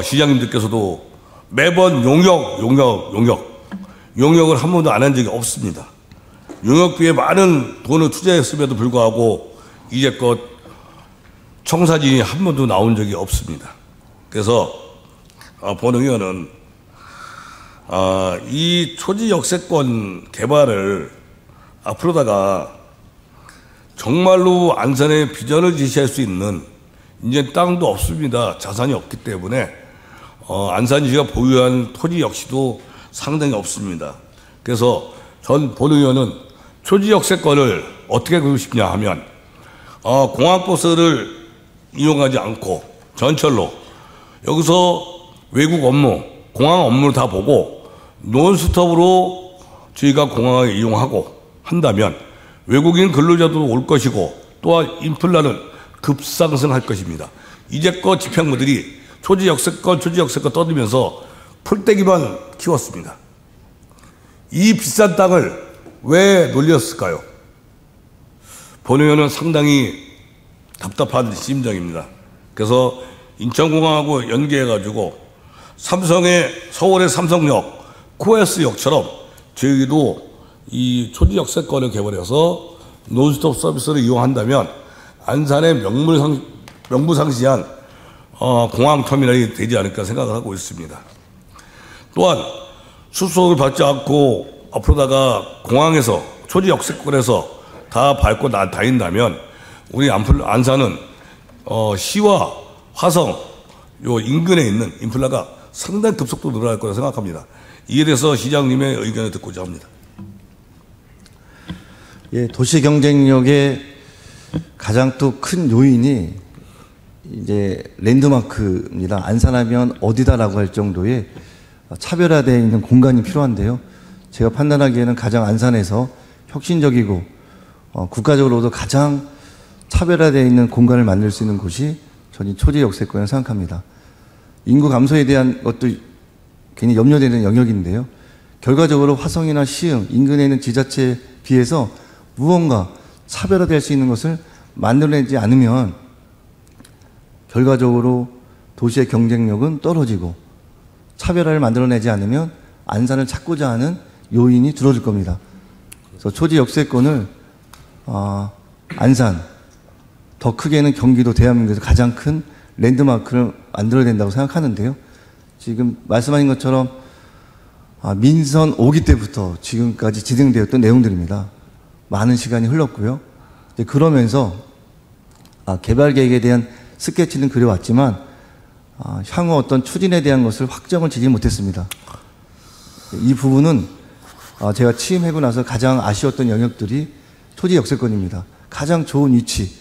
시장님들께서도 매번 용역을 한 번도 안 한 적이 없습니다. 용역비에 많은 돈을 투자했음에도 불구하고 이제껏 청사진이 한 번도 나온 적이 없습니다. 그래서 본 의원은 이 초지 역세권 개발을 앞으로다가 정말로 안산의 비전을 제시할 수 있는 이제 땅도 없습니다. 자산이 없기 때문에 안산시가 보유한 토지 역시도 상당히 없습니다. 그래서 전 본 의원은 초지 역세권을 어떻게 그리고 싶냐 하면 공항버스를 이용하지 않고 전철로 여기서 외국 업무, 공항 업무를 다 보고 논스톱으로 저희가 공항을 이용하고 한다면 외국인 근로자도 올 것이고 또한 인플라는 급상승할 것입니다. 이제껏 집행부들이 초지 역세권 떠들면서 풀떼기만 키웠습니다. 이 비싼 땅을 왜 놀렸을까요? 본 의원은 상당히 답답한 심정입니다. 그래서 인천공항하고 연계해가지고 서울의 삼성역, 코에스역처럼 저희도 이 초지 역세권을 개발해서 논스톱 서비스를 이용한다면 안산의 명부상시한 공항터미널이 되지 않을까 생각을 하고 있습니다. 또한 수속을 받지 않고 앞으로다가 공항에서 초지 역세권에서 다 밟고 다닌다면 우리 안산은 시와 화성 요 인근에 있는 인플라가 상당히 급속도로 늘어날 거라 생각합니다. 이에 대해서 시장님의 의견을 듣고자 합니다. 예, 도시 경쟁력의 가장 또 큰 요인이 이제 랜드마크입니다. 안산하면 어디다라고 할 정도의 차별화되어 있는 공간이 필요한데요. 제가 판단하기에는 가장 안산에서 혁신적이고 국가적으로도 가장 차별화되어 있는 공간을 만들 수 있는 곳이 저는 초지 역세권을 생각합니다. 인구 감소에 대한 것도 괜히 염려되는 영역인데요. 결과적으로 화성이나 시흥, 인근에 있는 지자체에 비해서 무언가 차별화될 수 있는 것을 만들어내지 않으면 결과적으로 도시의 경쟁력은 떨어지고 차별화를 만들어내지 않으면 안산을 찾고자 하는 요인이 줄어들 겁니다. 그래서 초지 역세권을 안산, 더 크게는 경기도, 대한민국에서 가장 큰 랜드마크를 만들어야 된다고 생각하는데요. 지금 말씀하신 것처럼 민선 5기 때부터 지금까지 진행되었던 내용들입니다. 많은 시간이 흘렀고요. 그러면서 개발 계획에 대한 스케치는 그려왔지만 향후 어떤 추진에 대한 것을 확정을 지지 못했습니다. 이 부분은 제가 취임하고 나서 가장 아쉬웠던 영역들이 토지 역세권입니다. 가장 좋은 위치,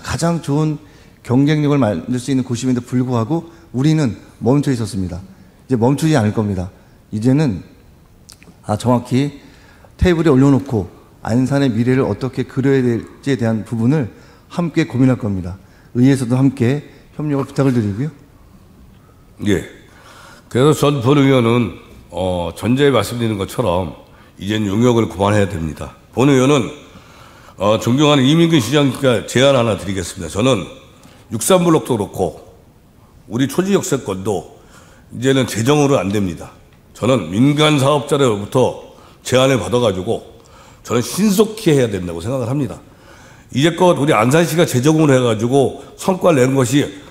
가장 좋은 경쟁력을 만들 수 있는 곳임에도 불구하고 우리는 멈춰 있었습니다. 이제 멈추지 않을 겁니다. 이제는 정확히 테이블에 올려놓고 안산의 미래를 어떻게 그려야 될지에 대한 부분을 함께 고민할 겁니다. 의회에서도 함께 협력을 부탁을 드리고요. 예. 그래서 전 본 의원은 전제에 말씀드리는 것처럼 이젠 용역을 그만해야 됩니다. 본 의원은 존경하는 이민근 시장님께 제안 하나 드리겠습니다. 저는 63블록도 그렇고 우리 초지 역세권도 이제는 재정으로 안 됩니다. 저는 민간 사업자로부터 제안을 받아가지고 저는 신속히 해야 된다고 생각을 합니다. 이제껏 우리 안산시가 재정으로 해가지고 성과를 낸 것이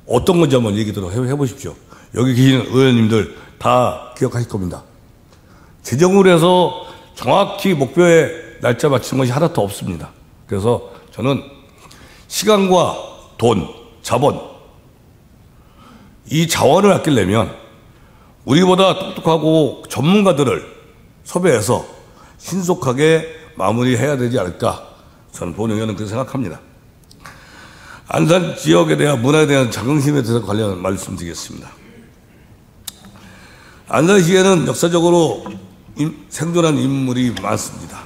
어떤 건지 한번 얘기들어 해보십시오. 여기 계시는 의원님들 다 기억하실 겁니다. 재정으로 해서 정확히 목표에 날짜 맞춘 것이 하나도 없습니다. 그래서 저는 시간과 돈, 자본, 이 자원을 아끼려면 우리보다 똑똑하고 전문가들을 섭외해서 신속하게 마무리해야 되지 않을까, 저는 본 의원은 그렇게 생각합니다. 안산 지역에 대한 문화에 대한 자긍심에 대해서 관련 말씀드리겠습니다. 안산시에는 역사적으로 생존한 인물이 많습니다.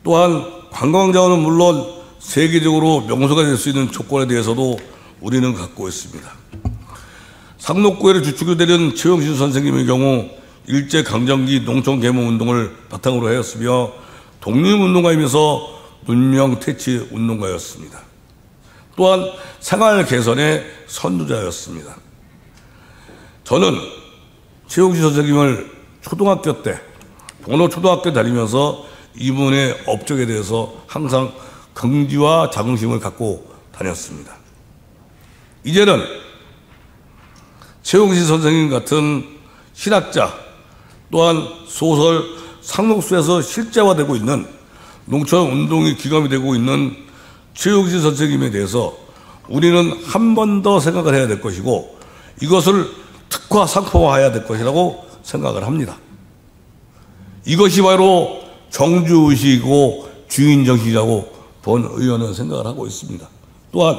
또한 관광자원은 물론 세계적으로 명소가 될 수 있는 조건에 대해서도 우리는 갖고 있습니다. 상록구회를 주축으로 되는 최용신 선생님의 경우 일제강점기 농촌개몽운동을 바탕으로 하였으며 독립운동가이면서 문명퇴치운동가였습니다. 또한 생활 개선의 선두자였습니다. 저는 최용신 선생님을 초등학교 때 본호초등학교 다니면서 이분의 업적에 대해서 항상 긍지와 자긍심을 갖고 다녔습니다. 이제는 최용신 선생님 같은 신학자, 또한 소설 상록수에서 실제화되고 있는 농촌운동이 기감이 되고 있는 최용진 선생님에 대해서 우리는 한 번 더 생각을 해야 될 것이고 이것을 특화 상품화해야 될 것이라고 생각을 합니다. 이것이 바로 정주의식이고 주인정신이라고 본 의원은 생각을 하고 있습니다. 또한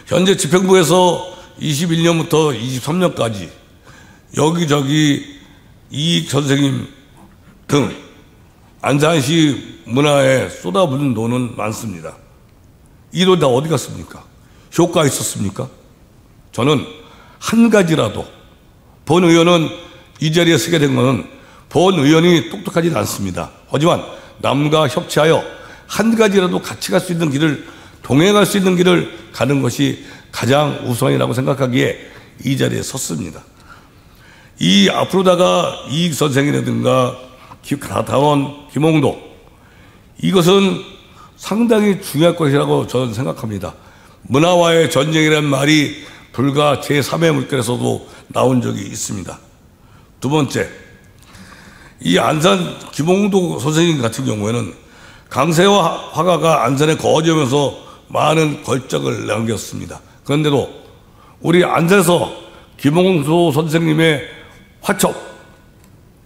현재 집행부에서 21년부터 23년까지 여기저기 이익 선생님 등 안산시 문화에 쏟아붓는 돈은 많습니다. 이 돈 다 어디 갔습니까? 효과 있었습니까? 저는 한 가지라도 본 의원은 이 자리에 서게 된 것은 본 의원이 똑똑하지는 않습니다. 하지만 남과 협치하여 한 가지라도 같이 갈 수 있는 길을 동행할 수 있는 길을 가는 것이 가장 우선이라고 생각하기에 이 자리에 섰습니다. 이 앞으로다가 이익 선생이라든가 다원 김홍도 이것은 상당히 중요할 것이라고 저는 생각합니다. 문화와의 전쟁이라는 말이 불과 제3의 물결에서도 나온 적이 있습니다. 두 번째, 이 안산 김홍도 선생님 같은 경우에는 강세와 화가가 안산에 거주하면서 많은 걸작을 남겼습니다. 그런데도 우리 안산에서 김홍도 선생님의 화첩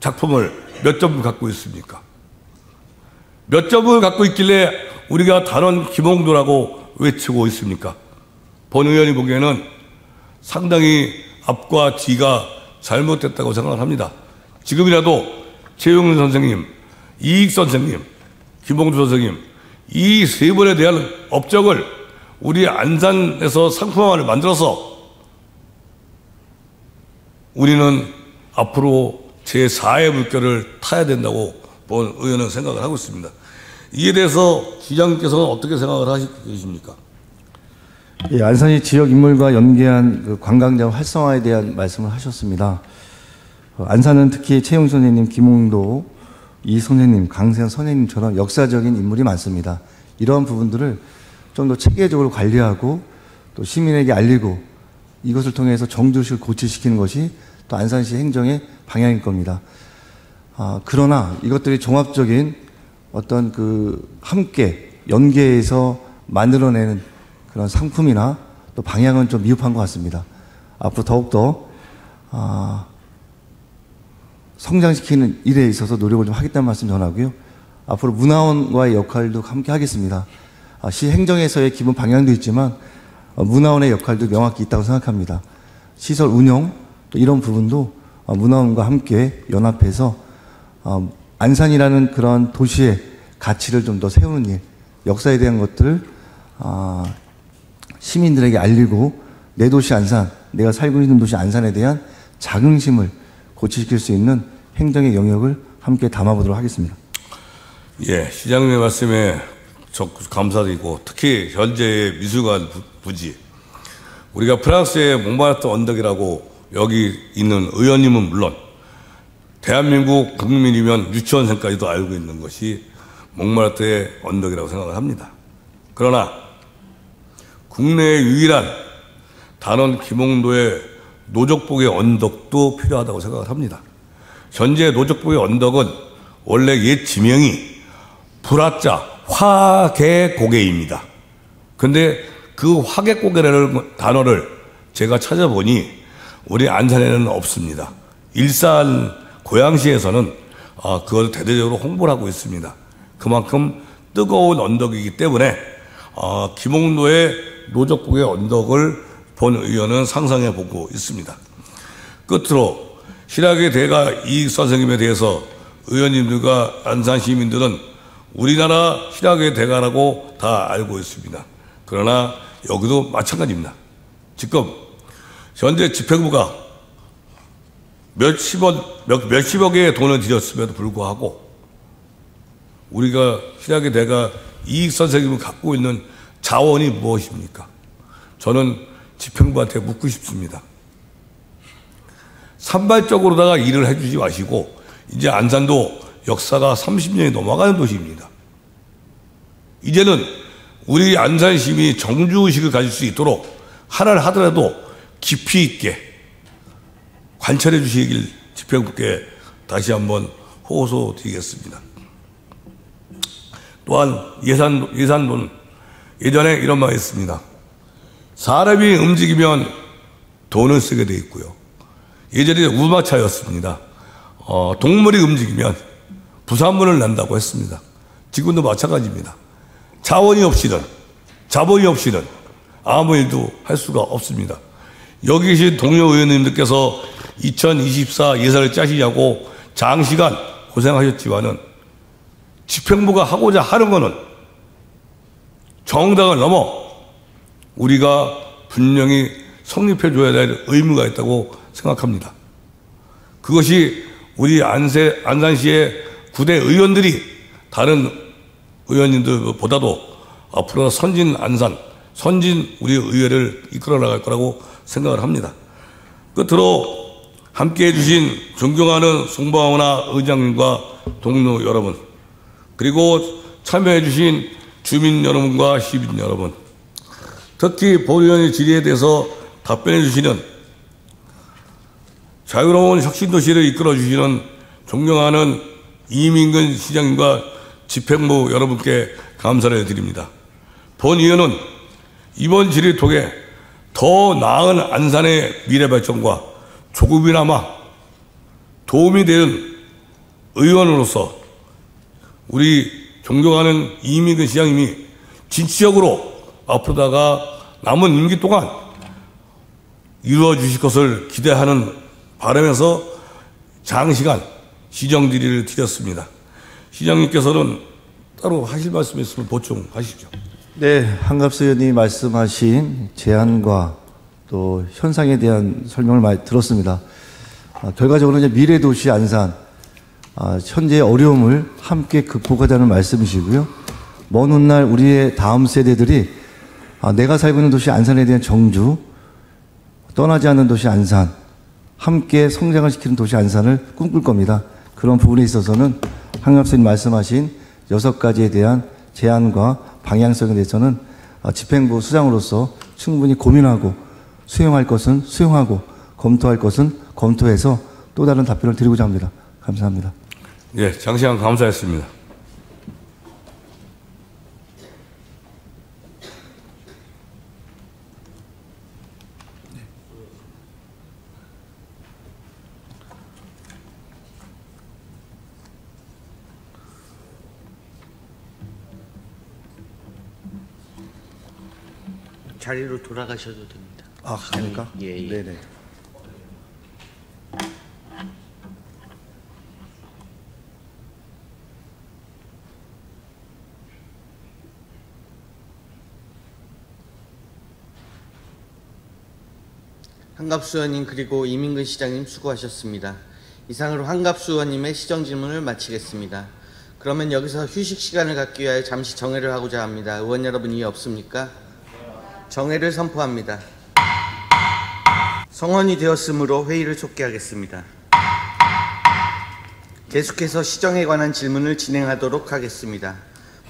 작품을 몇 점을 갖고 있습니까? 몇 점을 갖고 있길래 우리가 단원 김홍도라고 외치고 있습니까? 본 의원이 보기에는 상당히 앞과 뒤가 잘못됐다고 생각을 합니다. 지금이라도 최용진 선생님, 이익 선생님, 김홍도 선생님 이 세 분에 대한 업적을 우리 안산에서 상품화를 만들어서 우리는 앞으로 제4의 물결을 타야 된다고 본 의원은 생각을 하고 있습니다. 이에 대해서 시장님께서는 어떻게 생각을 하시고 계십니까? 예, 안산이 지역 인물과 연계한 그 관광자 활성화에 대한 말씀을 하셨습니다. 안산은 특히 최용 선생님, 김홍도, 이 선생님, 강세현 선생님처럼 역사적인 인물이 많습니다. 이러한 부분들을 좀 더 체계적으로 관리하고 또 시민에게 알리고 이것을 통해서 정주의식을 고취시키는 것이 또 안산시 행정의 방향일 겁니다. 그러나 이것들이 종합적인 어떤 그 함께 연계해서 만들어내는 그런 상품이나 또 방향은 좀 미흡한 것 같습니다. 앞으로 더욱더 성장시키는 일에 있어서 노력을 좀 하겠다는 말씀 전하고요. 앞으로 문화원과의 역할도 함께 하겠습니다. 시 행정에서의 기본 방향도 있지만 문화원의 역할도 명확히 있다고 생각합니다. 시설 운영 또 이런 부분도 문화원과 함께 연합해서 안산이라는 그런 도시의 가치를 좀 더 세우는 일, 역사에 대한 것들을 시민들에게 알리고 내 도시 안산, 내가 살고 있는 도시 안산에 대한 자긍심을 고취시킬 수 있는 행정의 영역을 함께 담아보도록 하겠습니다. 예, 시장님의 말씀에 적극 감사드리고 특히 현재의 미술관 부지 우리가 프랑스의 몽마르트 언덕이라고 여기 있는 의원님은 물론 대한민국 국민이면 유치원생까지도 알고 있는 것이 몽마르트의 언덕이라고 생각을 합니다. 그러나 국내의 유일한 단원 김홍도의 노적복의 언덕도 필요하다고 생각을 합니다. 현재 노적복의 언덕은 원래 옛 지명이 불화자 화개고개입니다. 근데 그 화개고개라는 단어를 제가 찾아보니 우리 안산에는 없습니다. 일산 고양시에서는 그걸 대대적으로 홍보를 하고 있습니다. 그만큼 뜨거운 언덕이기 때문에 김홍도의 노적복의 언덕을 본 의원은 상상해 보고 있습니다. 끝으로 신학의 대가 이익 선생님에 대해서 의원님들과 안산 시민들은 우리나라 신학의 대가라고 다 알고 있습니다. 그러나 여기도 마찬가지입니다. 지금 현재 집행부가 몇십억의 돈을 들였음에도 불구하고 우리가 신학의 대가 이익 선생님을 갖고 있는 자원이 무엇입니까? 저는 집행부한테 묻고 싶습니다. 산발적으로다가 일을 해주지 마시고 이제 안산도 역사가 30년이 넘어가는 도시입니다. 이제는 우리 안산 시민이 정주의식을 가질 수 있도록 하나를 하더라도 깊이 있게 관찰해 주시길 집행부께 다시 한번 호소드리겠습니다. 또한 예산론, 예전에 이런 말이 있습니다. 사람이 움직이면 돈을 쓰게 돼 있고요. 예전에 우마차였습니다. 동물이 움직이면 부산물을 낸다고 했습니다. 지금도 마찬가지입니다. 자본이 없이는 아무 일도 할 수가 없습니다. 여기 계신 동료 의원님들께서 2024 예산을 짜시냐고 장시간 고생하셨지만은 집행부가 하고자 하는 것은 정당을 넘어 우리가 분명히 성립해줘야 될 의무가 있다고 생각합니다. 그것이 우리 안산시의 9대 의원들이 다른 의원님들보다도 앞으로 선진 우리 의회를 이끌어 나갈 거라고 생각을 합니다. 끝으로 함께 해주신 존경하는 송방훈 의장님과 동료 여러분, 그리고 참여해주신 주민 여러분과 시민 여러분, 특히 본의원의 질의에 대해서 답변해주시는 자유로운 혁신도시를 이끌어주시는 존경하는 이민근 시장님과 집행부 여러분께 감사를 드립니다. 본의원은 이번 질의를 통해 더 나은 안산의 미래 발전과 조금이나마 도움이 되는 의원으로서 우리 존경하는 이민근 시장님이 진취적으로 앞으로다가 남은 임기 동안 이루어 주실 것을 기대하는 바람에서 장시간 시정 질의를 드렸습니다. 시장님께서는 따로 하실 말씀 있으면 보충하시죠. 네, 한갑수 의원이 말씀하신 제안과 또 현상에 대한 설명을 많이 들었습니다. 결과적으로 이제 미래도시 안산, 현재의 어려움을 함께 극복하자는 말씀이시고요. 먼 훗날 우리의 다음 세대들이 내가 살고 있는 도시 안산에 대한 정주, 떠나지 않는 도시 안산, 함께 성장을 시키는 도시 안산을 꿈꿀 겁니다. 그런 부분에 있어서는 한갑수 의원이 말씀하신 6가지에 대한 제안과 방향성에 대해서는 집행부 수장으로서 충분히 고민하고 수용할 것은 수용하고 검토할 것은 검토해서 또 다른 답변을 드리고자 합니다. 감사합니다. 네, 장시간 감사했습니다. 자리로 돌아가셔도 됩니다. 됩니까? 예. 네네. 한갑수 의원님 그리고 이민근 시장님 수고하셨습니다. 이상으로 한갑수 의원님의 시정 질문을 마치겠습니다. 그러면 여기서 휴식 시간을 갖기 위하여 잠시 정회를 하고자 합니다. 의원 여러분 이해 없습니까? 정회를 선포합니다. 성원이 되었으므로 회의를 속기하겠습니다. 계속해서 시정에 관한 질문을 진행하도록 하겠습니다.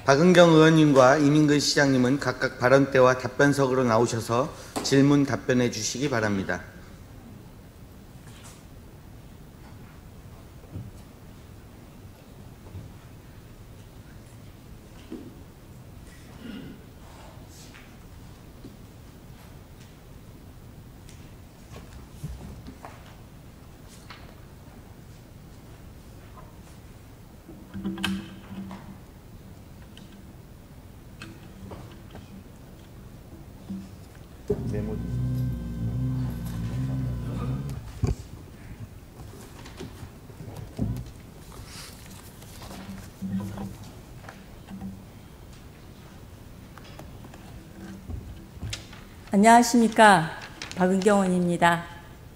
박은경 의원님과 이민근 시장님은 각각 발언대와 답변석으로 나오셔서 질문 답변해 주시기 바랍니다. 안녕하십니까. 박은경 의원입니다.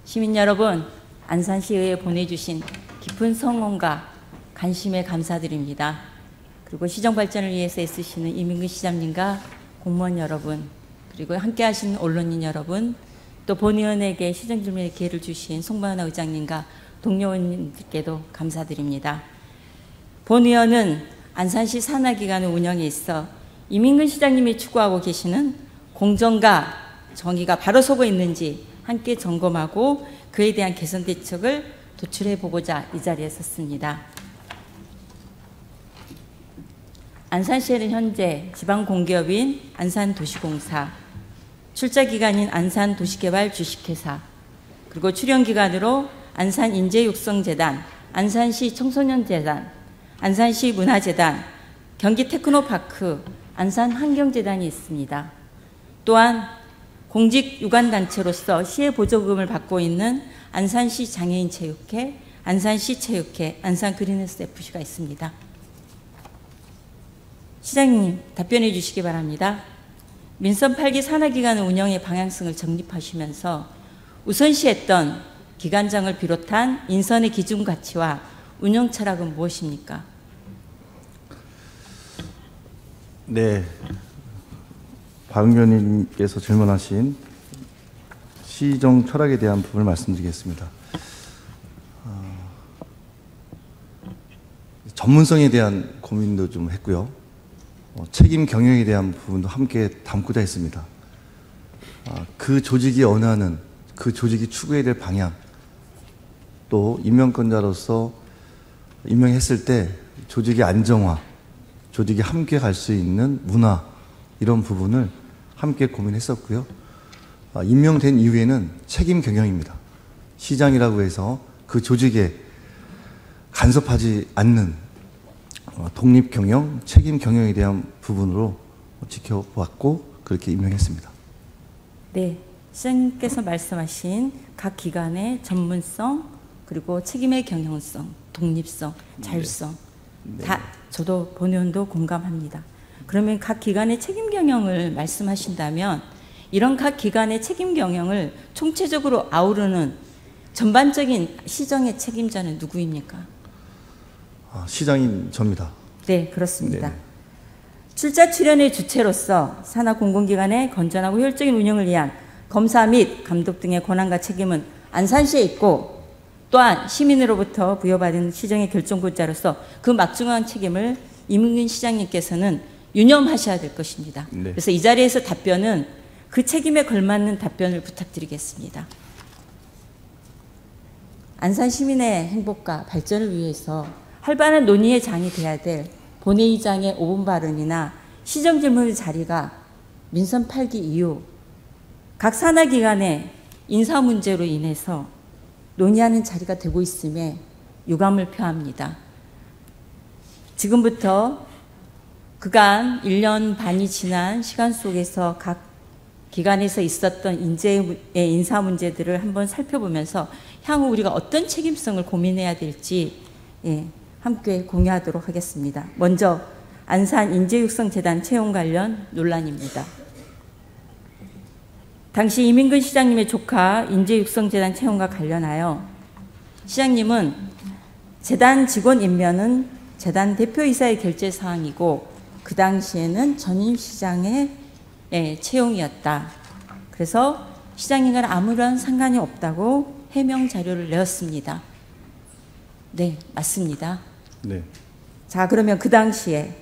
시민 여러분, 안산시의회에 보내주신 깊은 성원과 관심에 감사드립니다. 그리고 시정 발전을 위해서 애쓰시는 이민근 시장님과 공무원 여러분, 그리고 함께 하신 언론인 여러분, 또 본의원에게 시정 질문의 기회를 주신 송방훈 의장님과 동료 의원님들께도 감사드립니다. 본의원은 안산시 산하기관의 운영에 있어 이민근 시장님이 추구하고 계시는 공정과 정의가 바로 서고 있는지 함께 점검하고 그에 대한 개선 대책을 도출해 보고자 이 자리에 섰습니다. 안산시에는 현재 지방공기업인 안산도시공사, 출자기관인 안산도시개발 주식회사, 그리고 출연기관으로 안산인재육성재단, 안산시 청소년재단, 안산시 문화재단, 경기테크노파크, 안산환경재단이 있습니다. 또한 공직 유관단체로서 시의 보조금을 받고 있는 안산시 장애인체육회, 안산시 체육회, 안산그린헬스 FC가 있습니다. 시장님, 답변해 주시기 바랍니다. 민선 8기 산하기관 운영의 방향성을 정립하시면서 우선시했던 기관장을 비롯한 인선의 기준 가치와 운영 철학은 무엇입니까? 네, 박 의원님께서 질문하신 시정 철학에 대한 부분을 말씀드리겠습니다. 전문성에 대한 고민도 좀 했고요. 책임 경영에 대한 부분도 함께 담고자 했습니다. 그 조직이 원하는, 그 조직이 추구해야 될 방향, 또 임명권자로서 임명했을 때 조직의 안정화, 조직이 함께 갈 수 있는 문화, 이런 부분을 함께 고민했었고요. 임명된 이후에는 책임 경영입니다. 시장이라고 해서 그 조직에 간섭하지 않는 독립 경영, 책임 경영에 대한 부분으로 지켜보았고 그렇게 임명했습니다. 네, 시장님께서 말씀하신 각 기관의 전문성, 그리고 책임의 경영성, 독립성, 자율성, 네. 다 저도 본 의원도 공감합니다. 그러면 각 기관의 책임 경영을 말씀하신다면 이런 각 기관의 책임 경영을 총체적으로 아우르는 전반적인 시정의 책임자는 누구입니까? 시장인 접니다. 네, 그렇습니다. 네. 출자 출연의 주체로서 산하 공공기관의 건전하고 효율적인 운영을 위한 검사 및 감독 등의 권한과 책임은 안산시에 있고, 또한 시민으로부터 부여받은 시정의 결정권자로서 그 막중한 책임을 이문균 시장님께서는 유념하셔야 될 것입니다. 네. 그래서 이 자리에서 답변은 그 책임에 걸맞는 답변을 부탁드리겠습니다. 안산 시민의 행복과 발전을 위해서 활발한 논의의 장이 돼야 될 본회의장의 5분 발언이나 시정질문의 자리가 민선 8기 이후 각 산하기관의 인사 문제로 인해서 논의하는 자리가 되고 있음에 유감을 표합니다. 지금부터 그간 1년 반이 지난 시간 속에서 각 기관에서 있었던 인사 문제들을 한번 살펴보면서 향후 우리가 어떤 책임성을 고민해야 될지 함께 공유하도록 하겠습니다. 먼저 안산인재육성재단 채용 관련 논란입니다. 당시 이민근 시장님의 조카 인재육성재단 채용과 관련하여 시장님은 재단 직원 임명은 재단 대표이사의 결재 사항이고 그 당시에는 전임 시장의 채용이었다. 그래서 시장님과는 아무런 상관이 없다고 해명 자료를 내었습니다. 네, 맞습니다. 네. 자, 그러면 그 당시에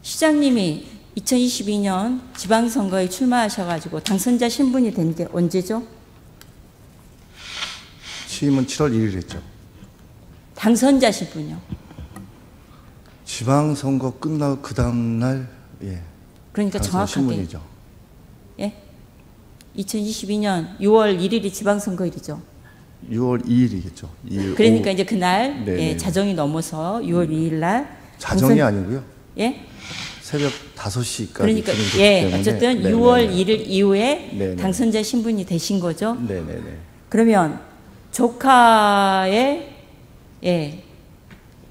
시장님이 2022년 지방선거에 출마하셔가지고 당선자 신분이 된 게 언제죠? 취임은 7월 1일 했죠. 당선자 신분이요. 지방선거 끝나고 그 다음날 그러니까 당선 정확하게 신문이죠. 2022년 6월 1일이 지방선거일이죠. 6월 2일이겠죠. 그러니까 이제 그날 네네. 자정이 넘어서 6월 2일 날 자정이 아니고요. 예? 새벽 5시까지. 그러니까 어쨌든 6월 1일 이후에 네네. 당선자 신분이 되신 거죠. 네네네. 그러면 조카의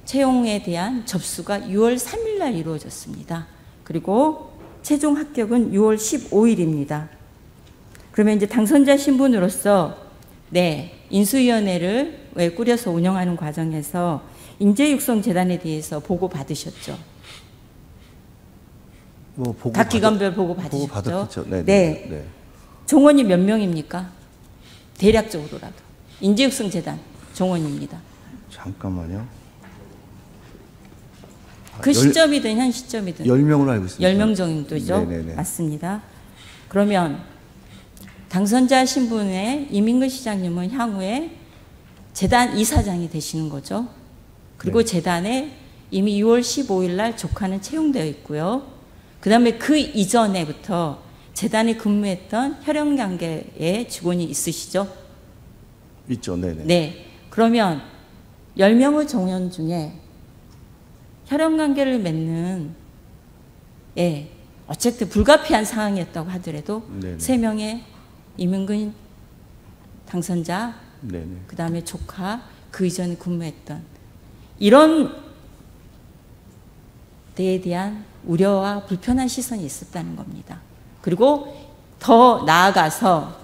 채용에 대한 접수가 6월 3일 날 이루어졌습니다. 그리고 최종 합격은 6월 15일입니다. 그러면 이제 당선자 신분으로서 인수위원회를 꾸려서 운영하는 과정에서 인재육성재단에 대해서 보고 받으셨죠. 각 기관별 보고 받으셨죠. 보고 받았겠죠. 네. 종원이 몇 명입니까? 대략적으로라도. 인재육성재단 종원입니다. 잠깐만요. 그 시점이든 현 시점이든 10명으로 알고 있습니다. 10명 정도죠. 네네네. 맞습니다. 그러면 당선자 신분의 이민근 시장님은 향후에 재단 이사장이 되시는 거죠. 그리고 재단에 이미 6월 15일 날 조카는 채용되어 있고요. 그 다음에 그 이전에부터 재단에 근무했던 혈연관계의 직원이 있으시죠? 있죠. 네네. 네. 그러면 10명의 정원 중에 혈연관계를 맺는 어쨌든 불가피한 상황이었다고 하더라도 네네. 3명의 이민근 당선자, 네네. 그 다음에 조카, 그 이전에 근무했던 이런 데에 대한 우려와 불편한 시선이 있었다는 겁니다. 그리고 더 나아가서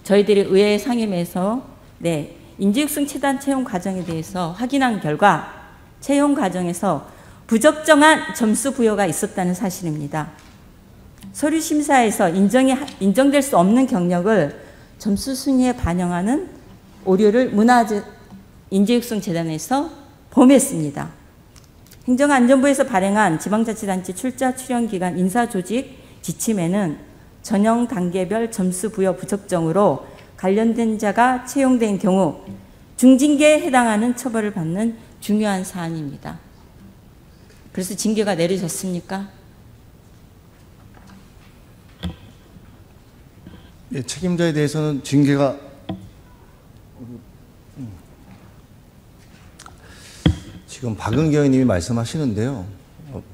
저희들이 의회 상임에서 인재육성 체단 채용 과정에 대해서 확인한 결과 채용 과정에서 부적정한 점수 부여가 있었다는 사실입니다. 서류 심사에서 인정될 수 없는 경력을 점수 순위에 반영하는 오류를 인재육성 재단에서 범했습니다. 행정안전부에서 발행한 지방자치단체 출자 출연 기간 인사조직 지침에는 전형 단계별 점수 부여 부적정으로 관련된 자가 채용된 경우 중징계에 해당하는 처벌을 받는 중요한 사안입니다. 그래서 징계가 내려졌습니까? 예, 책임자에 대해서는 징계가 지금 박은경 의원님이 말씀하시는데요.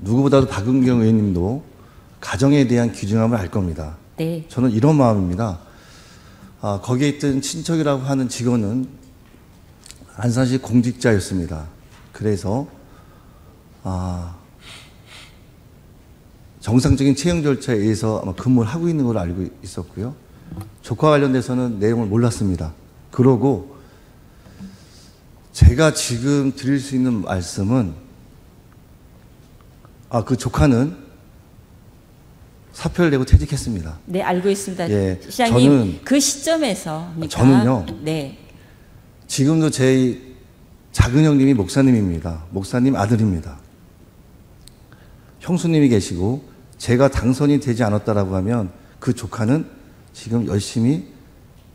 누구보다도 박은경 의원님도 가정에 대한 귀중함을 알 겁니다. 네. 저는 이런 마음입니다. 거기에 있던 친척이라고 하는 직원은 안산시 공직자였습니다. 그래서 정상적인 채용 절차에 의해서 아마 근무를 하고 있는 걸로 알고 있었고요. 조카 관련돼서는 내용을 몰랐습니다. 그러고 제가 지금 드릴 수 있는 말씀은 그 조카는 사표를 내고 퇴직했습니다. 네, 알고 있습니다. 예, 시장님, 그 시점에서 저는요. 네. 지금도 제 작은 형님이 목사님입니다. 목사님 아들입니다. 형수님이 계시고 제가 당선이 되지 않았다라고 하면 그 조카는 지금 열심히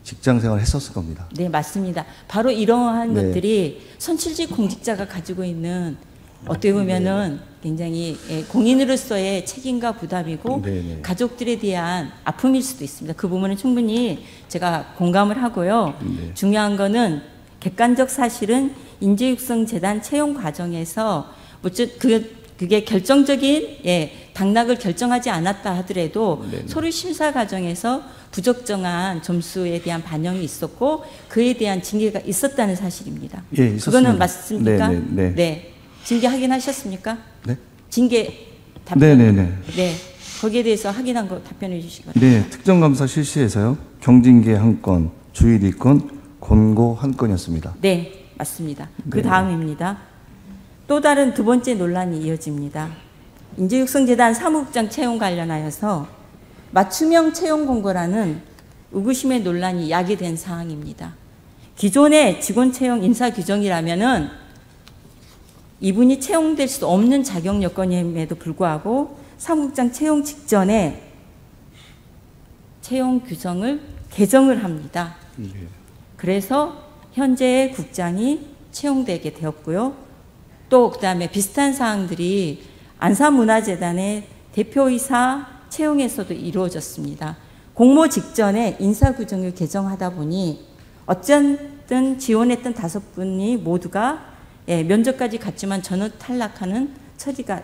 직장 생활을 했었을 겁니다. 네, 맞습니다. 바로 이러한 것들이 선출직 공직자가 가지고 있는 어떻게 보면은 굉장히 공인으로서의 책임과 부담이고 가족들에 대한 아픔일 수도 있습니다. 그 부분은 충분히 제가 공감을 하고요. 중요한 거는 객관적 사실은 인재육성재단 채용 과정에서 그게 결정적인 당락을 결정하지 않았다 하더라도 서류 심사 과정에서 부적정한 점수에 대한 반영이 있었고 그에 대한 징계가 있었다는 사실입니다. 예, 있었습니다. 그거는 맞습니까? 네. 징계 확인하셨습니까? 네. 징계 답변. 네네네. 네. 거기에 대해서 확인한 거 답변해 주시기 바랍니다. 네, 특정감사 실시해서요. 경징계 1건, 주의 2건, 권고 1건이었습니다. 네, 맞습니다. 그 다음입니다. 또 다른 두 번째 논란이 이어집니다. 인재육성재단 사무국장 채용 관련하여서 맞춤형 채용 공고라는 의구심의 논란이 야기된 사항입니다. 기존의 직원 채용 인사 규정이라면은 이분이 채용될 수 없는 자격 요건임에도 불구하고 사무국장 채용 직전에 채용 규정을 개정을 합니다. 그래서 현재의 국장이 채용되게 되었고요. 또 그다음에 비슷한 사항들이 안산문화재단의 대표이사 채용에서도 이루어졌습니다. 공모 직전에 인사 규정을 개정하다 보니 어쨌든 지원했던 5분이 모두가 면접까지 갔지만 전원 탈락하는 처리가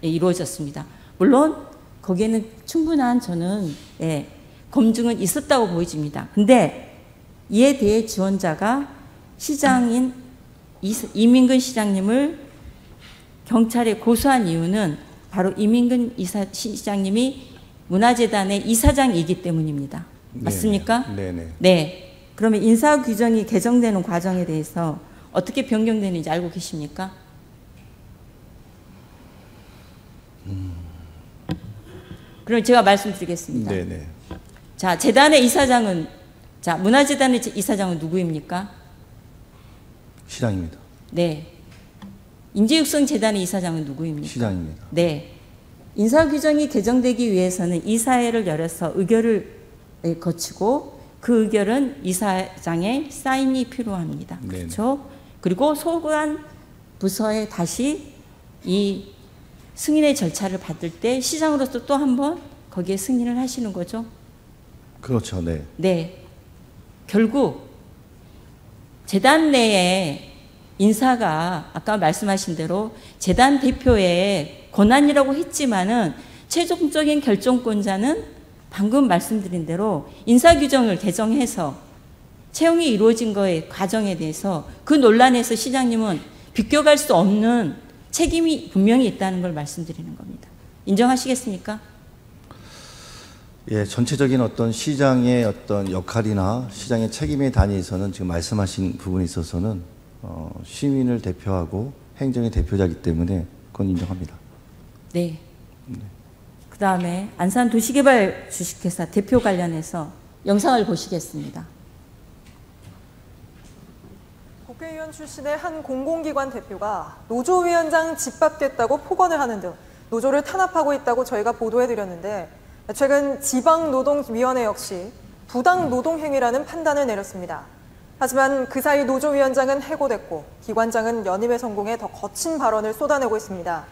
이루어졌습니다. 물론 거기에는 충분한 저는 검증은 있었다고 보여집니다. 근데 이에 대해 지원자가 시장인 이민근 시장님을 경찰에 고소한 이유는 바로 이민근 시장님이 문화재단의 이사장이기 때문입니다. 맞습니까? 네네. 네. 그러면 인사 규정이 개정되는 과정에 대해서 어떻게 변경되는지 알고 계십니까? 그럼 제가 말씀드리겠습니다. 네네. 자, 재단의 이사장은 문화재단의 이사장은 누구입니까? 시장입니다. 네. 인재육성재단의 이사장은 누구입니까? 시장입니다. 네. 인사 규정이 개정되기 위해서는 이사회를 열어서 의결을 거치고 그 의결은 이사장의 사인이 필요합니다. 네네. 그렇죠? 그리고 소관 부서에 다시 이 승인의 절차를 받을 때 시장으로서 또 한 번 거기에 승인을 하시는 거죠. 그렇죠. 네. 네. 결국 재단 내에 인사가 아까 말씀하신 대로 재단 대표의 권한이라고 했지만은 최종적인 결정권자는 방금 말씀드린 대로 인사 규정을 개정해서 채용이 이루어진 거의 과정에 대해서 그 논란에서 시장님은 비껴갈 수 없는 책임이 분명히 있다는 걸 말씀드리는 겁니다. 인정하시겠습니까? 예, 전체적인 어떤 시장의 어떤 역할이나 시장의 책임에 단위에서는 지금 말씀하신 부분에 있어서는 시민을 대표하고 행정의 대표자이기 때문에 그건 인정합니다. 네. 그 다음에 안산도시개발 주식회사 대표 관련해서 영상을 보시겠습니다. 국회의원 출신의 한 공공기관 대표가 노조위원장 집합됐다고 폭언을 하는 등 노조를 탄압하고 있다고 저희가 보도해드렸는데 최근 지방노동위원회 역시 부당노동행위라는 판단을 내렸습니다. 하지만 그 사이 노조위원장은 해고됐고 기관장은 연임에 성공해 더 거친 발언을 쏟아내고 있습니다.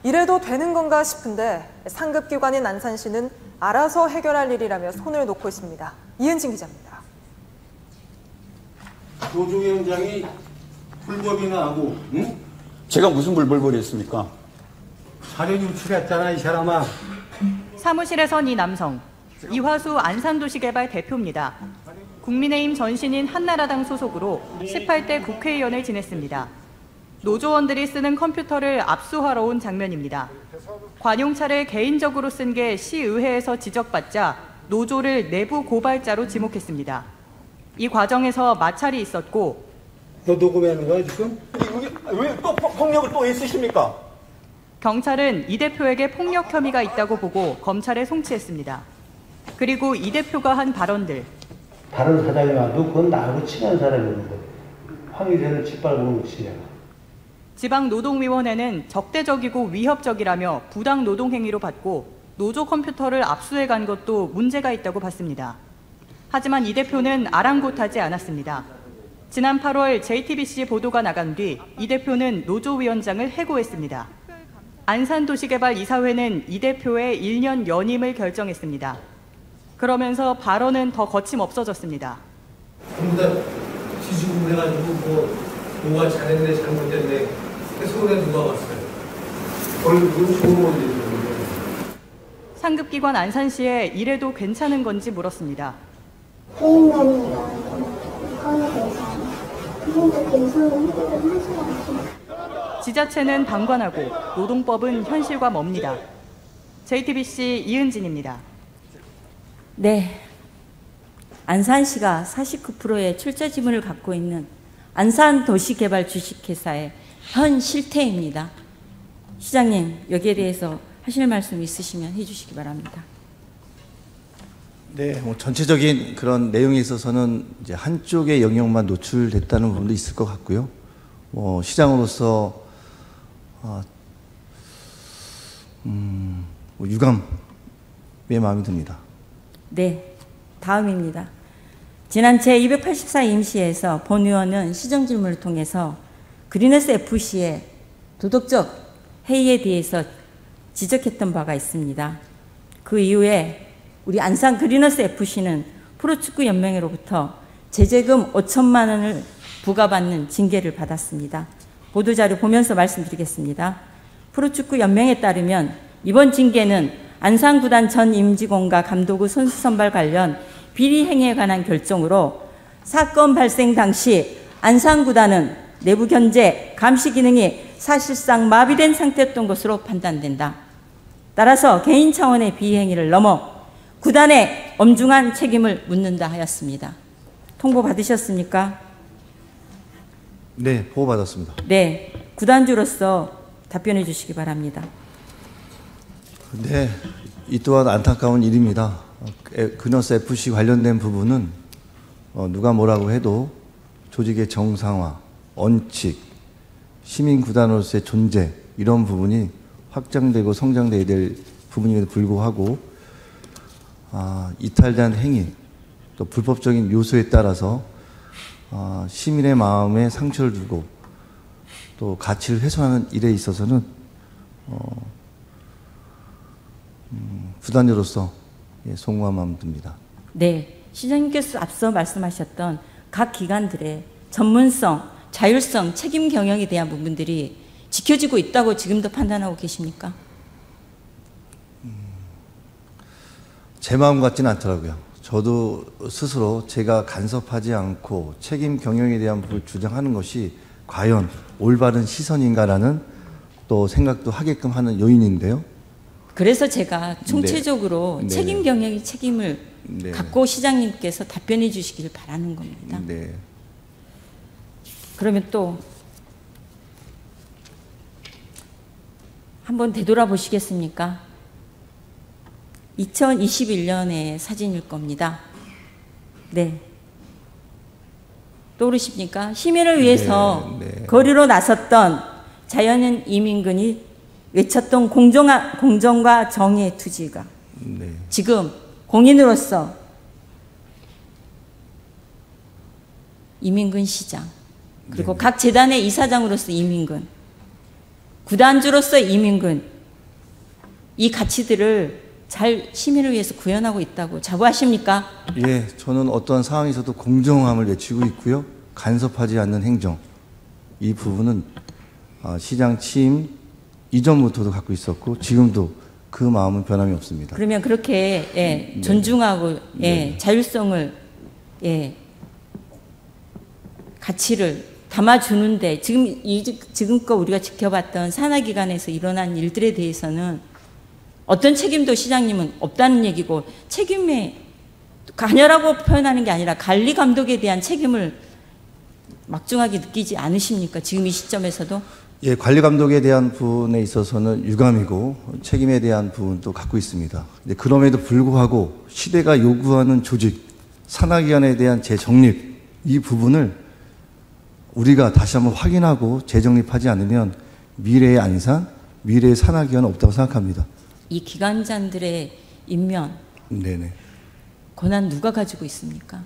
이래도 되는 건가 싶은데 상급기관인 안산시는 알아서 해결할 일이라며 손을 놓고 있습니다. 이은진 기자입니다. 노조위원장이 불법이나 하고, 응? 제가 무슨 불법을 했습니까? 자료 유출했잖아, 이 사람아. 사무실에 선 이 남성, 이화수 안산도시개발 대표입니다. 국민의힘 전신인 한나라당 소속으로 18대 국회의원을 지냈습니다. 노조원들이 쓰는 컴퓨터를 압수하러 온 장면입니다. 관용차를 개인적으로 쓴 게 시의회에서 지적받자 노조를 내부 고발자로 지목했습니다. 이 과정에서 마찰이 있었고, 너 녹음하는 거야, 지금? 왜 또 폭력을 또 있으십니까? 경찰은 이 대표에게 폭력 혐의가 있다고 보고 검찰에 송치했습니다. 그리고 이 대표가 한 발언들. 다른 사장이 와도 그건 나하고 친한 사람인데 황희세는 짓밟은 것이야. 지방노동위원회는 적대적이고 위협적이라며 부당노동행위로 받고 노조 컴퓨터를 압수해 간 것도 문제가 있다고 봤습니다. 하지만 이 대표는 아랑곳하지 않았습니다. 지난 8월 JTBC 보도가 나간 뒤 이 대표는 노조위원장을 해고했습니다. 안산도시개발 이사회는 이 대표의 1년 연임을 결정했습니다. 그러면서 발언은 더 거침없어졌습니다. 전부 다 지지구분해가지고 뭐가 잘했네 잘못됐네 손에 누가 봤어요? 그건 좋은 건지. 상급기관 안산시에 이래도 괜찮은 건지 물었습니다. 지자체는 방관하고 노동법은 현실과 멉니다. JTBC 이은진입니다. 네. 안산시가 49%의 출자 지분을 갖고 있는 안산도시개발 주식회사의 현 실태입니다. 시장님, 여기에 대해서 하실 말씀 있으시면 해주시기 바랍니다. 네, 전체적인 그런 내용에 있어서는 이제 한쪽의 영역만 노출됐다는 부분도 있을 것 같고요. 시장으로서 유감의 마음이 듭니다. 네, 다음입니다. 지난 제284 임시에서 본 의원은 시정 질문을 통해서 그린에스 FC의 도덕적 해이에 대해서 지적했던 바가 있습니다. 그 이후에 우리 안산 그린에스 FC는 프로축구 연맹으로부터 제재금 5천만 원을 부과받는 징계를 받았습니다. 보도자료 보면서 말씀드리겠습니다. 프로축구 연맹에 따르면 이번 징계는 안산구단 전 임직원과 감독의 선수 선발 관련 비리 행위에 관한 결정으로 사건 발생 당시 안산구단은 내부 견제, 감시 기능이 사실상 마비된 상태였던 것으로 판단된다. 따라서 개인 차원의 비행위를 넘어 구단의 엄중한 책임을 묻는다 하였습니다. 통보 받으셨습니까? 네, 보고받았습니다. 네, 구단주로서 답변해 주시기 바랍니다. 네, 이 또한 안타까운 일입니다. 그린에스 FC 관련된 부분은 누가 뭐라고 해도 조직의 정상화, 원칙, 시민구단으로서의 존재 이런 부분이 확장되고 성장돼야 될 부분임에도 불구하고 이탈된 행위, 또 불법적인 요소에 따라서 시민의 마음에 상처를 주고 또 가치를 훼손하는 일에 있어서는 부단주로서 송구한 마음 듭니다. 네, 시장님께서 앞서 말씀하셨던 각 기관들의 전문성, 자율성, 책임 경영에 대한 부분들이 지켜지고 있다고 지금도 판단하고 계십니까? 제 마음 같지는 않더라고요. 저도 스스로 제가 간섭하지 않고 책임 경영에 대한 부분을 주장하는 것이 과연 올바른 시선인가라는 또 생각도 하게끔 하는 요인인데요. 그래서 제가 총체적으로 네. 책임 경영의 책임을 네. 갖고 시장님께서 답변해 주시길 바라는 겁니다. 네. 그러면 또 한번 되돌아보시겠습니까? 2021년의 사진일 겁니다. 네. 떠오르십니까? 시민을 위해서 네. 거리로 나섰던 자연인 이민근이 외쳤던 공정과 정의의 투지가 네. 지금 공인으로서 이민근 시장, 그리고 각 재단의 이사장으로서 이민근, 구단주로서 이민근, 이 가치들을 잘 시민을 위해서 구현하고 있다고 자부하십니까? 예, 저는 어떠한 상황에서도 공정함을 외치고 있고요. 간섭하지 않는 행정, 이 부분은 시장 취임 이전부터도 갖고 있었고 지금도 그 마음은 변함이 없습니다. 그러면 그렇게 존중하고 자율성을 가치를 담아주는데 지금껏 우리가 지켜봤던 산하기관에서 일어난 일들에 대해서는 어떤 책임도 시장님은 없다는 얘기고, 책임에 관여라고 표현하는 게 아니라 관리 감독에 대한 책임을 막중하게 느끼지 않으십니까? 지금 이 시점에서도? 예, 관리 감독에 대한 부분에 있어서는 유감이고 책임에 대한 부분도 갖고 있습니다. 그럼에도 불구하고 시대가 요구하는 조직, 산하기관에 대한 재정립, 이 부분을 우리가 다시 한번 확인하고 재정립하지 않으면 미래의 안산, 미래의 산하기관은 없다고 생각합니다. 이 기관장들의 임면, 네네. 권한 누가 가지고 있습니까?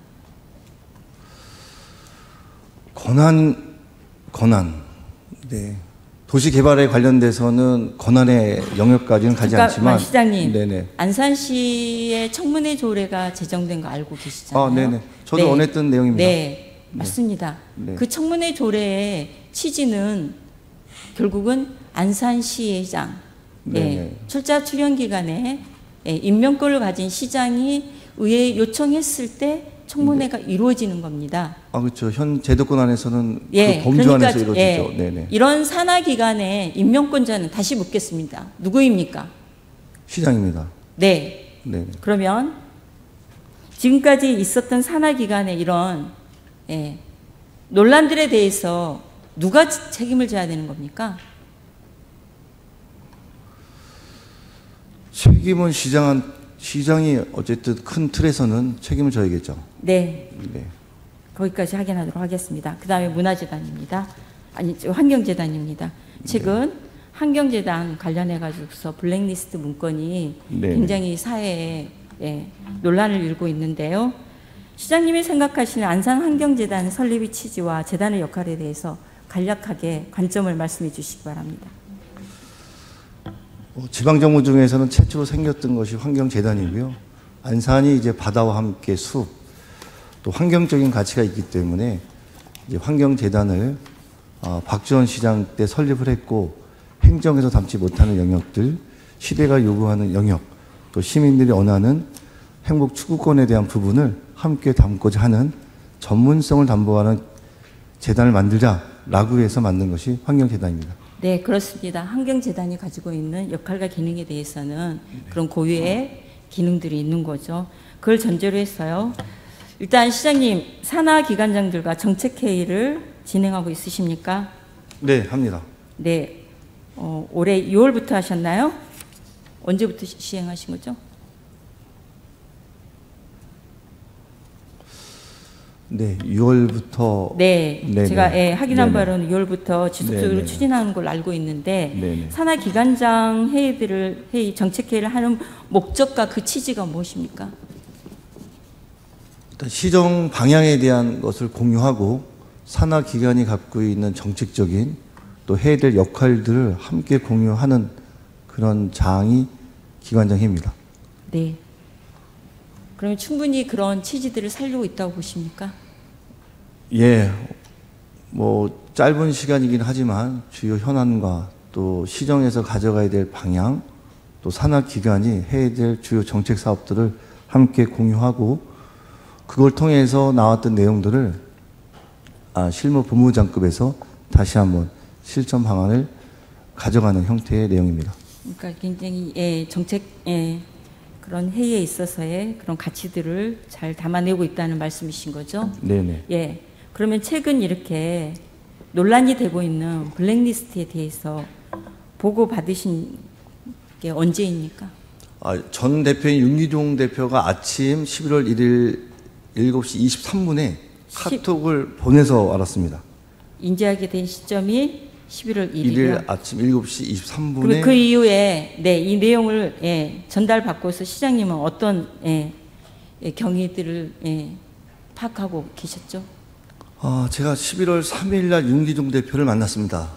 권한. 네. 도시 개발에 관련돼서는 권한의 영역까지는 가지 않지만. 시장님, 네네. 안산시의 청문회 조례가 제정된 거 알고 계시잖아요. 네네. 저도 원했던 내용입니다. 네, 맞습니다. 네. 그 청문회 조례의 취지는 결국은 안산시의장, 출자 출연 기간에 임명권을 가진 시장이 의회에 요청했을 때 청문회가 이루어지는 겁니다. 그렇죠. 현 제도권 안에서는 그 범주 안에서 이루어지죠. 네네. 이런 산하기관의 임명권자는 다시 묻겠습니다. 누구입니까? 시장입니다. 네. 네. 그러면 지금까지 있었던 산하기관의 이런 논란들에 대해서 누가 책임을 져야 되는 겁니까? 책임은 시장이 어쨌든 큰 틀에서는 책임을 져야겠죠. 네. 네. 거기까지 확인하도록 하겠습니다. 그 다음에 문화재단입니다. 환경재단입니다. 최근 환경재단 관련해가지고서 블랙리스트 문건이 굉장히 사회에 논란을 일고 있는데요. 시장님이 생각하시는 안산환경재단 설립의 취지와 재단의 역할에 대해서 간략하게 관점을 말씀해 주시기 바랍니다. 지방정부 중에서는 최초로 생겼던 것이 환경재단이고요. 안산이 이제 바다와 함께 숲, 또 환경적인 가치가 있기 때문에 이제 환경재단을 박지원 시장 때 설립을 했고, 행정에서 담지 못하는 영역들, 시대가 요구하는 영역, 또 시민들이 원하는 행복 추구권에 대한 부분을 함께 담고자 하는 전문성을 담보하는 재단을 만들자라고 해서 만든 것이 환경재단입니다. 네, 그렇습니다. 환경재단이 가지고 있는 역할과 기능에 대해서는 그런 고유의 기능들이 있는 거죠. 그걸 전제로 했어요. 일단 시장님, 산하기관장들과 정책회의를 진행하고 있으십니까? 네, 합니다. 네, 올해 6월부터 하셨나요? 언제부터 시행하신 거죠? 네, 6월부터 네, 네네. 제가 확인한 네네. 바로는 6월부터 지속적으로 네네. 추진하는 걸로 알고 있는데 네네. 산하 기관장 회의 정책 회의를 하는 목적과 그 취지가 무엇입니까? 일단 시정 방향에 대한 것을 공유하고 산하 기관이 갖고 있는 정책적인 또 해야 될 역할들을 함께 공유하는 그런 장이 기관장 회의입니다. 네. 그러면 충분히 그런 취지들을 살리고 있다고 보십니까? 예, 뭐 짧은 시간이긴 하지만 주요 현안과 또 시정에서 가져가야 될 방향, 또 산하 기관이 해야 될 주요 정책 사업들을 함께 공유하고 그걸 통해서 나왔던 내용들을 실무 본부장급에서 다시 한번 실천 방안을 가져가는 형태의 내용입니다. 그러니까 굉장히 정책 그런 회의에 있어서의 그런 가치들을 잘 담아내고 있다는 말씀이신 거죠? 네네. 예. 그러면 최근 이렇게 논란이 되고 있는 블랙리스트에 대해서 보고 받으신 게 언제입니까? 전 대표인 윤기종 대표가 아침 11월 1일 7시 23분에 카톡을 보내서 알았습니다. 인지하게 된 시점이 11월 1일이요. 1일 아침 7시 23분에 그리고 그 이후에 이 내용을 전달받고서 시장님은 어떤 경위들을 파악하고 계셨죠? 제가 11월 3일 날 윤기종 대표를 만났습니다.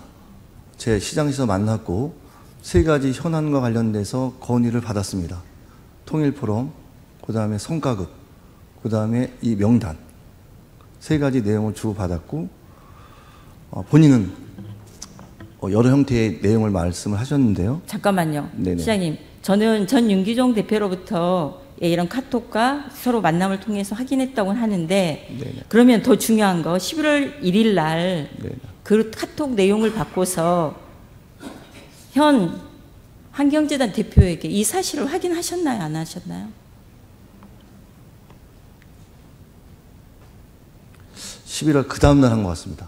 제 시장에서 만났고 세 가지 현안과 관련돼서 건의를 받았습니다. 통일포럼, 그 다음에 성과급, 그 다음에 이 명단 세 가지 내용을 주고받았고 본인은 여러 형태의 내용을 말씀을 하셨는데요. 잠깐만요. 네네. 시장님, 저는 전 윤기종 대표로부터 이런 카톡과 서로 만남을 통해서 확인했다고 하는데 네네. 그러면 더 중요한 거 11월 1일 날 그 카톡 내용을 받고서 현 환경재단 대표에게 이 사실을 확인하셨나요? 안 하셨나요? 11월 그 다음 날 한 것 같습니다.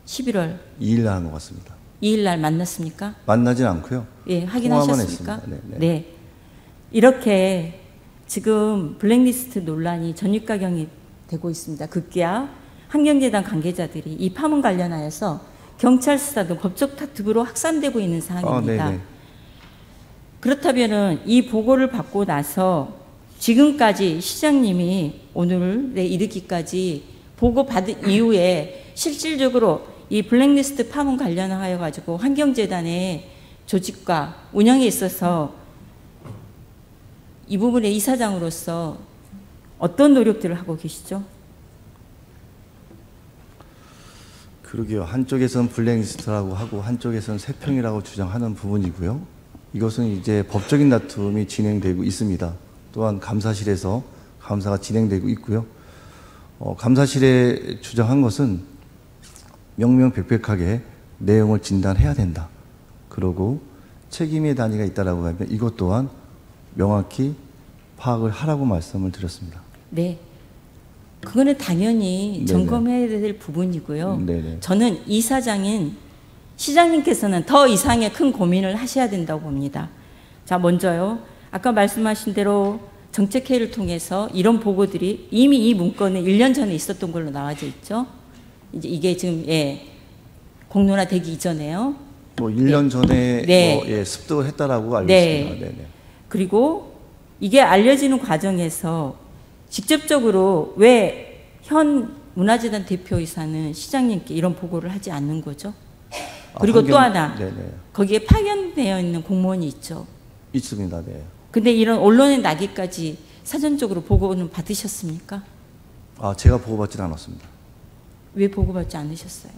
11월 2일 날 한 것 같습니다. 2일 날 만났습니까? 만나진 않고요. 예, 통화만 확인하셨습니까? 했습니다. 네. 네. 이렇게 지금 블랙리스트 논란이 전입가경이 되고 있습니다. 급기야 환경재단 관계자들이 이 파문 관련하여서 경찰 수사 등 법적 다툼으로 확산되고 있는 상황입니다. 그렇다면은 이 보고를 받고 나서 지금까지 시장님이 오늘에 이르기까지 보고 받은 이후에 실질적으로 이 블랙리스트 파문 관련하여 가지고 환경재단의 조직과 운영에 있어서 이 부분의 이사장으로서 어떤 노력들을 하고 계시죠? 그러게요. 한쪽에서는 블랙리스트라고 하고 한쪽에서는 세평이라고 주장하는 부분이고요. 이것은 이제 법적인 다툼이 진행되고 있습니다. 또한 감사실에서 감사가 진행되고 있고요. 감사실에 주장한 것은 명명백백하게 내용을 진단해야 된다. 그러고 책임의 단위가 있다라고 하면 이것 또한 명확히 파악을 하라고 말씀을 드렸습니다. 네. 그거는 당연히 네네. 점검해야 될 부분이고요. 네네. 저는 이사장인 시장님께서는 더 이상의 큰 고민을 하셔야 된다고 봅니다. 자, 먼저요. 아까 말씀하신 대로 정책회의를 통해서 이런 보고들이 이미 이 문건에 1년 전에 있었던 걸로 나와져 있죠. 이제 이게 지금 공론화되기 이전에요. 뭐 1년 전에 네. 습득을 했다라고 알고 네. 있습니다. 네네. 그리고 이게 알려지는 과정에서 직접적으로 왜 현 문화재단 대표이사는 시장님께 이런 보고를 하지 않는 거죠? 그리고 또 하나, 네네. 거기에 파견되어 있는 공무원이 있죠. 있습니다. 네. 근데 이런 언론에 나기까지 사전적으로 보고는 받으셨습니까? 제가 보고받지는 않았습니다. 왜 보고받지 않으셨어요?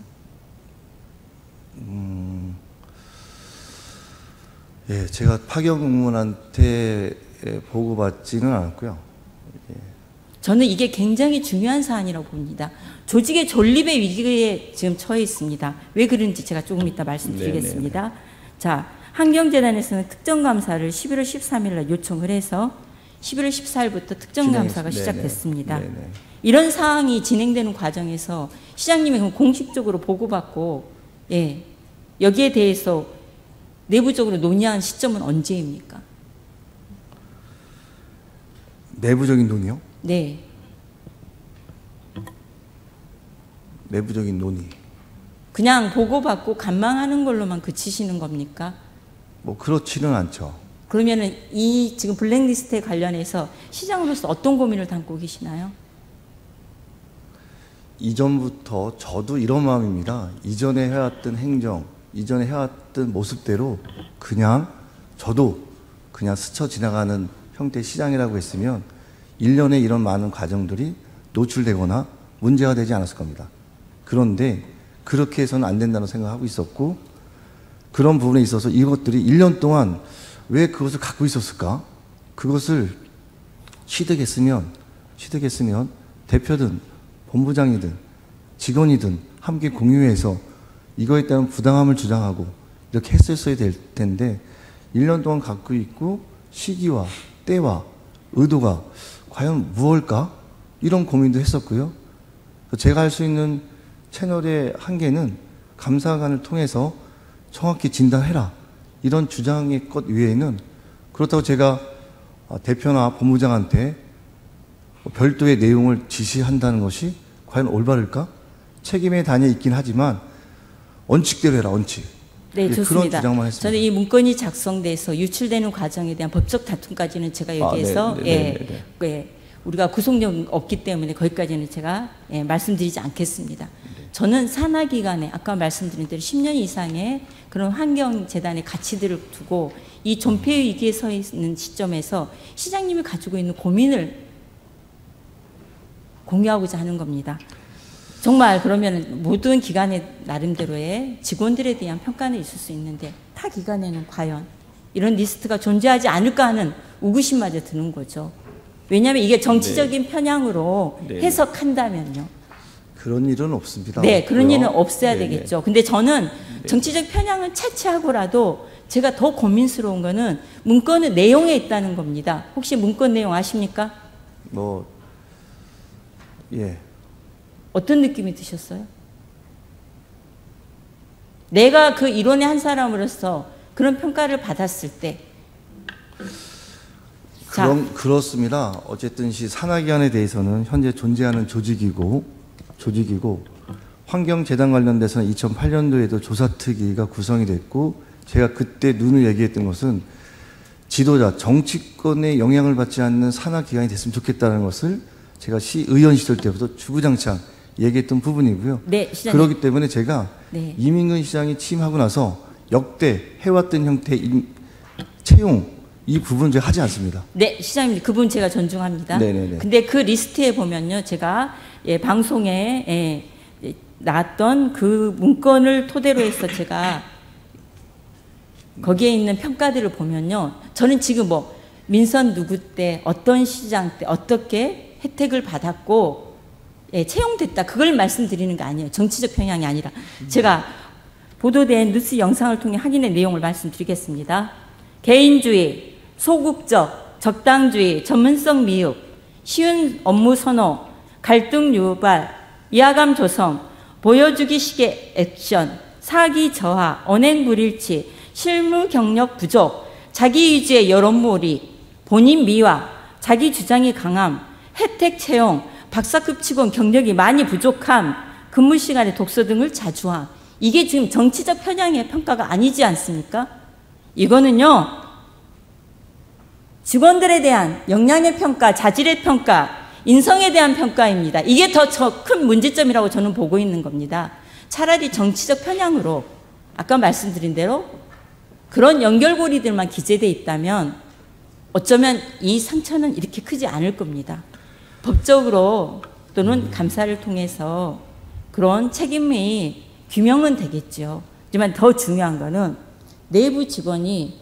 제가 파견 공무원한테 보고받지는 않았고요. 저는 이게 굉장히 중요한 사안이라고 봅니다. 조직의 존립의 위기에 지금 처해 있습니다. 왜 그런지 제가 조금 이따 말씀드리겠습니다. 자, 환경재단에서는 특정감사를 11월 13일 날 요청을 해서 11월 14일부터 특정감사가 시작됐습니다. 네네. 이런 사항이 진행되는 과정에서 시장님이 그럼 공식적으로 보고받고 여기에 대해서 내부적으로 논의한 시점은 언제입니까? 내부적인 논의요? 네. 내부적인 논의. 그냥 보고받고 간망하는 걸로만 그치시는 겁니까? 뭐 그렇지는 않죠. 그러면은 이 지금 블랙리스트에 관련해서 시장으로서 어떤 고민을 담고 계시나요? 이전부터 저도 이런 마음입니다. 이전에 해왔던 행정, 이전에 해왔던 모습대로 그냥 저도 그냥 스쳐 지나가는 형태의 시장이라고 했으면 1년에 이런 많은 과정들이 노출되거나 문제가 되지 않았을 겁니다. 그런데 그렇게 해서는 안 된다는 생각을 하고 있었고, 그런 부분에 있어서 이것들이 1년 동안 왜 그것을 갖고 있었을까? 그것을 취득했으면 대표든 본부장이든 직원이든 함께 공유해서 이거에 따른 부당함을 주장하고 이렇게 했었어야 될 텐데 1년 동안 갖고 있고 시기와 때와 의도가 과연 무엇일까? 이런 고민도 했었고요. 제가 할 수 있는 채널의 한계는 감사관을 통해서 정확히 진단해라, 이런 주장의 것 외에는, 그렇다고 제가 대표나 본부장한테 별도의 내용을 지시한다는 것이 과연 올바를까? 책임의 단에 있긴 하지만 원칙대로 해라, 원칙. 네, 그런 좋습니다. 주장만 했습니다. 저는 이 문건이 작성돼서 유출되는 과정에 대한 법적 다툼까지는 제가 여기에서 우리가 구속력 없기 때문에 거기까지는 제가 말씀드리지 않겠습니다. 저는 산하기관에 아까 말씀드린 대로 10년 이상의 그런 환경재단의 가치들을 두고 이 존폐 위기에 서 있는 시점에서 시장님이 가지고 있는 고민을 공유하고자 하는 겁니다. 정말 그러면 모든 기관의 나름대로의 직원들에 대한 평가는 있을 수 있는데 타 기관에는 과연 이런 리스트가 존재하지 않을까 하는 의구심마저 드는 거죠. 왜냐하면 이게 정치적인 편향으로 해석한다면요. 그런 일은 없습니다. 네, 그런 일은 없어야 되겠죠. 근데 저는 정치적 편향을 차치하고라도 제가 더 고민스러운 거는 문건의 내용에 있다는 겁니다. 혹시 문건 내용 아십니까? 어떤 느낌이 드셨어요? 내가 그 일원의 한 사람으로서 그런 평가를 받았을 때. 그렇습니다. 어쨌든 산하기관에 대해서는 현재 존재하는 조직이고 환경재단 관련돼서는 2008년도에도 조사특위가 구성이 됐고, 제가 그때 눈을 얘기했던 것은 지도자, 정치권의 영향을 받지 않는 산하기관이 됐으면 좋겠다는 것을 제가 시의원 시절 때부터 주구장창 얘기했던 부분이고요. 네, 시장님. 그렇기 때문에 제가 이민근 시장이 취임하고 나서 역대 해왔던 형태의 채용, 이 부분은 제가 하지 않습니다. 네, 시장님, 그분 제가 존중합니다. 네네네. 근데 그 리스트에 보면요, 제가 방송에 나왔던 그 문건을 토대로 해서 제가 거기에 있는 평가들을 보면요, 저는 지금 민선 누구 때, 어떤 시장 때, 어떻게 혜택을 받았고, 채용됐다, 그걸 말씀드리는 게 아니에요. 정치적 편향이 아니라. 제가 보도된 뉴스 영상을 통해 확인의 내용을 말씀드리겠습니다. 개인주의, 소극적, 적당주의, 전문성 미흡, 쉬운 업무 선호, 갈등 유발, 위화감 조성, 보여주기식의 액션, 사기 저하, 언행 불일치, 실무 경력 부족, 자기 위주의 여론몰이, 본인 미화, 자기 주장이 강함, 혜택 채용, 박사급 직원 경력이 많이 부족함, 근무 시간에 독서 등을 자주함. 이게 지금 정치적 편향의 평가가 아니지 않습니까? 이거는요, 직원들에 대한 역량의 평가, 자질의 평가, 인성에 대한 평가입니다. 이게 더 큰 문제점이라고 저는 보고 있는 겁니다. 차라리 정치적 편향으로 아까 말씀드린 대로 그런 연결고리들만 기재되어 있다면 어쩌면 이 상처는 이렇게 크지 않을 겁니다. 법적으로 또는 감사를 통해서 그런 책임이 규명은 되겠죠. 하지만 더 중요한 거는 내부 직원이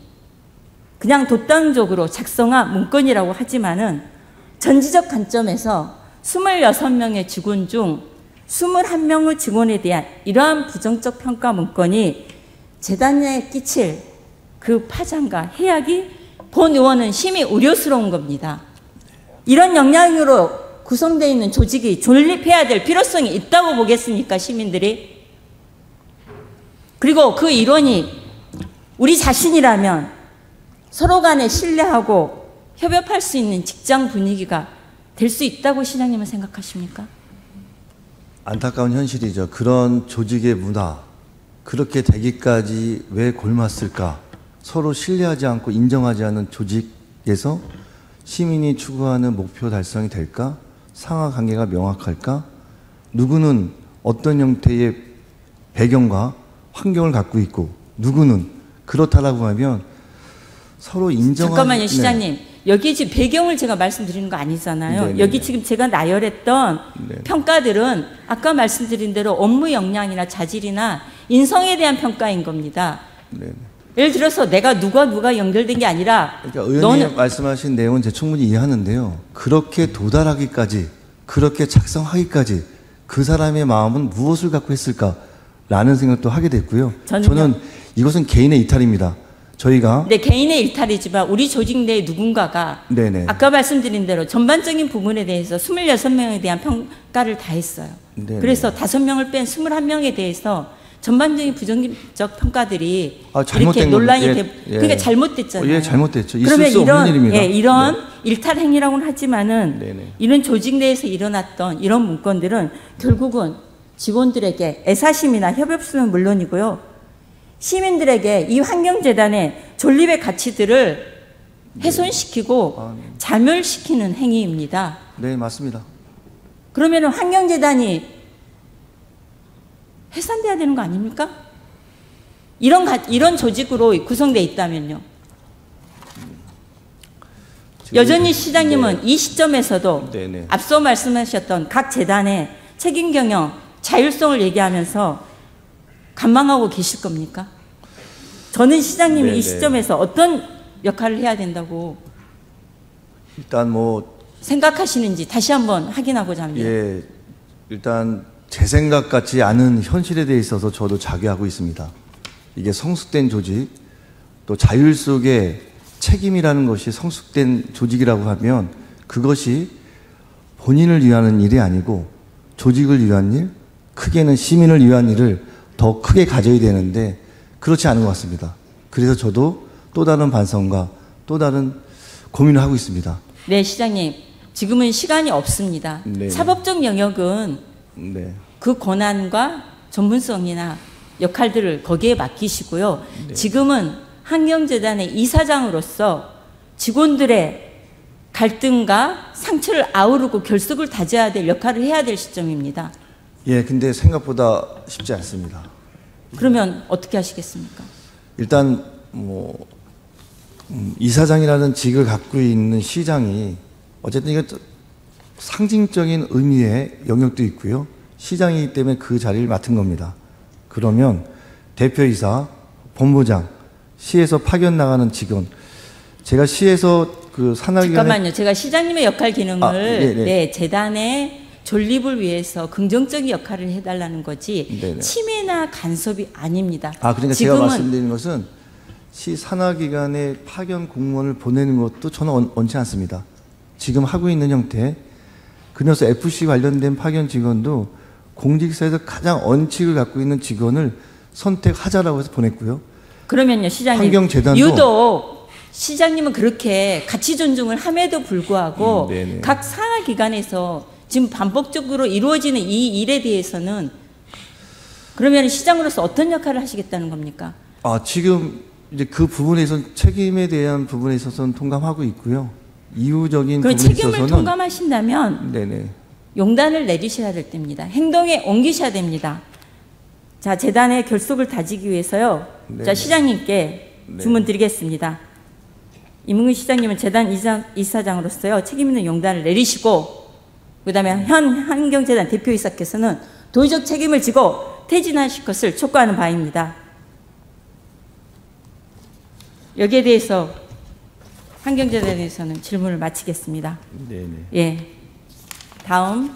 그냥 독단적으로 작성한 문건이라고 하지만은 전지적 관점에서 26명의 직원 중 21명의 직원에 대한 이러한 부정적 평가 문건이 재단에 끼칠 그 파장과 해악이 본 의원은 심히 우려스러운 겁니다. 이런 역량으로 구성되어 있는 조직이 존립해야 될 필요성이 있다고 보겠습니까, 시민들이? 그리고 그 일원이 우리 자신이라면 서로 간에 신뢰하고 협업할 수 있는 직장 분위기가 될 수 있다고 시장님은 생각하십니까? 안타까운 현실이죠. 그런 조직의 문화, 그렇게 되기까지 왜 골랐을까? 서로 신뢰하지 않고 인정하지 않는 조직에서 시민이 추구하는 목표 달성이 될까? 상하 관계가 명확할까? 누구는 어떤 형태의 배경과 환경을 갖고 있고 누구는 그렇다라고 하면 서로 인정하는. 잠깐만요, 시장님. 여기 지금 배경을 제가 말씀드리는 거 아니잖아요. 네네네. 여기 지금 제가 나열했던 네네. 평가들은 아까 말씀드린 대로 업무 역량이나 자질이나 인성에 대한 평가인 겁니다. 네네. 예를 들어서 내가 누가 연결된 게 아니라 그러니까 의원님 말씀하신 내용은 제 충분히 이해하는데요. 그렇게 도달하기까지, 그렇게 작성하기까지 그 사람의 마음은 무엇을 갖고 했을까라는 생각도 하게 됐고요. 저는 이것은 개인의 이탈입니다. 저희가 네, 개인의 일탈이지만 우리 조직 내 누군가가 네네. 아까 말씀드린 대로 전반적인 부분에 대해서 26명에 대한 평가를 다 했어요. 네네. 그래서 5명을 뺀 21명에 대해서 전반적인 부정적 평가들이 이렇게 잘못된 논란이 겁니다. 그러니까 잘못됐잖아요. 예, 잘못됐죠. 있을 그러면 수 없는 일입니다. 이런 일탈 행위라고는 하지만은 네네. 이런 조직 내에서 일어났던 이런 문건들은 결국은 직원들에게 애사심이나 협업수는 물론이고요. 시민들에게 이 환경재단의 존립의 가치들을 훼손시키고 자멸시키는 행위입니다. 네, 맞습니다. 그러면 환경재단이 해산돼야 되는 거 아닙니까? 이런 조직으로 구성되어 있다면요. 여전히 시장님은 이 시점에서도 네네. 앞서 말씀하셨던 각 재단의 책임 경영, 자율성을 얘기하면서 간망하고 계실 겁니까? 저는 시장님이 네네. 이 시점에서 어떤 역할을 해야 된다고 일단 생각하시는지 다시 한번 확인하고자 합니다. 예, 일단 제 생각 같지 않은 현실에 대해 있어서 저도 자괴하고 있습니다. 이게 성숙된 조직, 또 자율 속에 책임이라는 것이 성숙된 조직이라고 하면 그것이 본인을 위한 일이 아니고 조직을 위한 일, 크게는 시민을 위한 일을 더 크게 가져야 되는데 그렇지 않은 것 같습니다. 그래서 저도 또 다른 반성과 또 다른 고민을 하고 있습니다. 네, 시장님. 지금은 시간이 없습니다. 네. 사법적 영역은 네. 그 권한과 전문성이나 역할들을 거기에 맡기시고요. 지금은 환경재단의 이사장으로서 직원들의 갈등과 상처를 아우르고 결속을 다져야 될 역할을 해야 될 시점입니다. 예, 근데 생각보다 쉽지 않습니다. 그러면 어떻게 하시겠습니까? 일단 이사장이라는 직을 갖고 있는 시장이 어쨌든 이거 상징적인 의미의 영역도 있고요. 시장이기 때문에 그 자리를 맡은 겁니다. 그러면 대표이사, 본부장, 시에서 파견 나가는 직원, 제가 시에서 그 산하기관에 잠깐만요. 제가 시장님의 역할 기능을 네, 재단의 존립을 위해서 긍정적인 역할을 해달라는 거지 네네. 침해나 간섭이 아닙니다. 그러니까 제가 말씀드리는 것은 시 산하기관에 파견 공무원을 보내는 것도 저는 원치 않습니다. 지금 하고 있는 형태, 그녀서 FC 관련된 파견 직원도 공직사에서 가장 원칙을 갖고 있는 직원을 선택하자라고 해서 보냈고요. 그러면요, 시장님. 환경재단도 유독 시장님은 그렇게 가치 존중을 함에도 불구하고 각 산하기관에서 지금 반복적으로 이루어지는 이 일에 대해서는 그러면 시장으로서 어떤 역할을 하시겠다는 겁니까? 지금 이제 그 부분에서 책임에 대한 부분에 있어서는 통감하고 있고요. 이후적인 그 부분에 책임을 있어서는 통감하신다면 네네. 용단을 내리셔야 될 때입니다. 행동에 옮기셔야 됩니다. 자, 재단의 결속을 다지기 위해서요. 자, 시장님께 주문 드리겠습니다. 이문근 시장님은 재단 이사장으로서요. 책임 있는 용단을 내리시고 그다음에 현 환경재단 대표이사께서는 도의적 책임을 지고 퇴진하실 것을 촉구하는 바입니다. 여기에 대해서 환경재단에서는 질문을 마치겠습니다. 네네. 예. 다음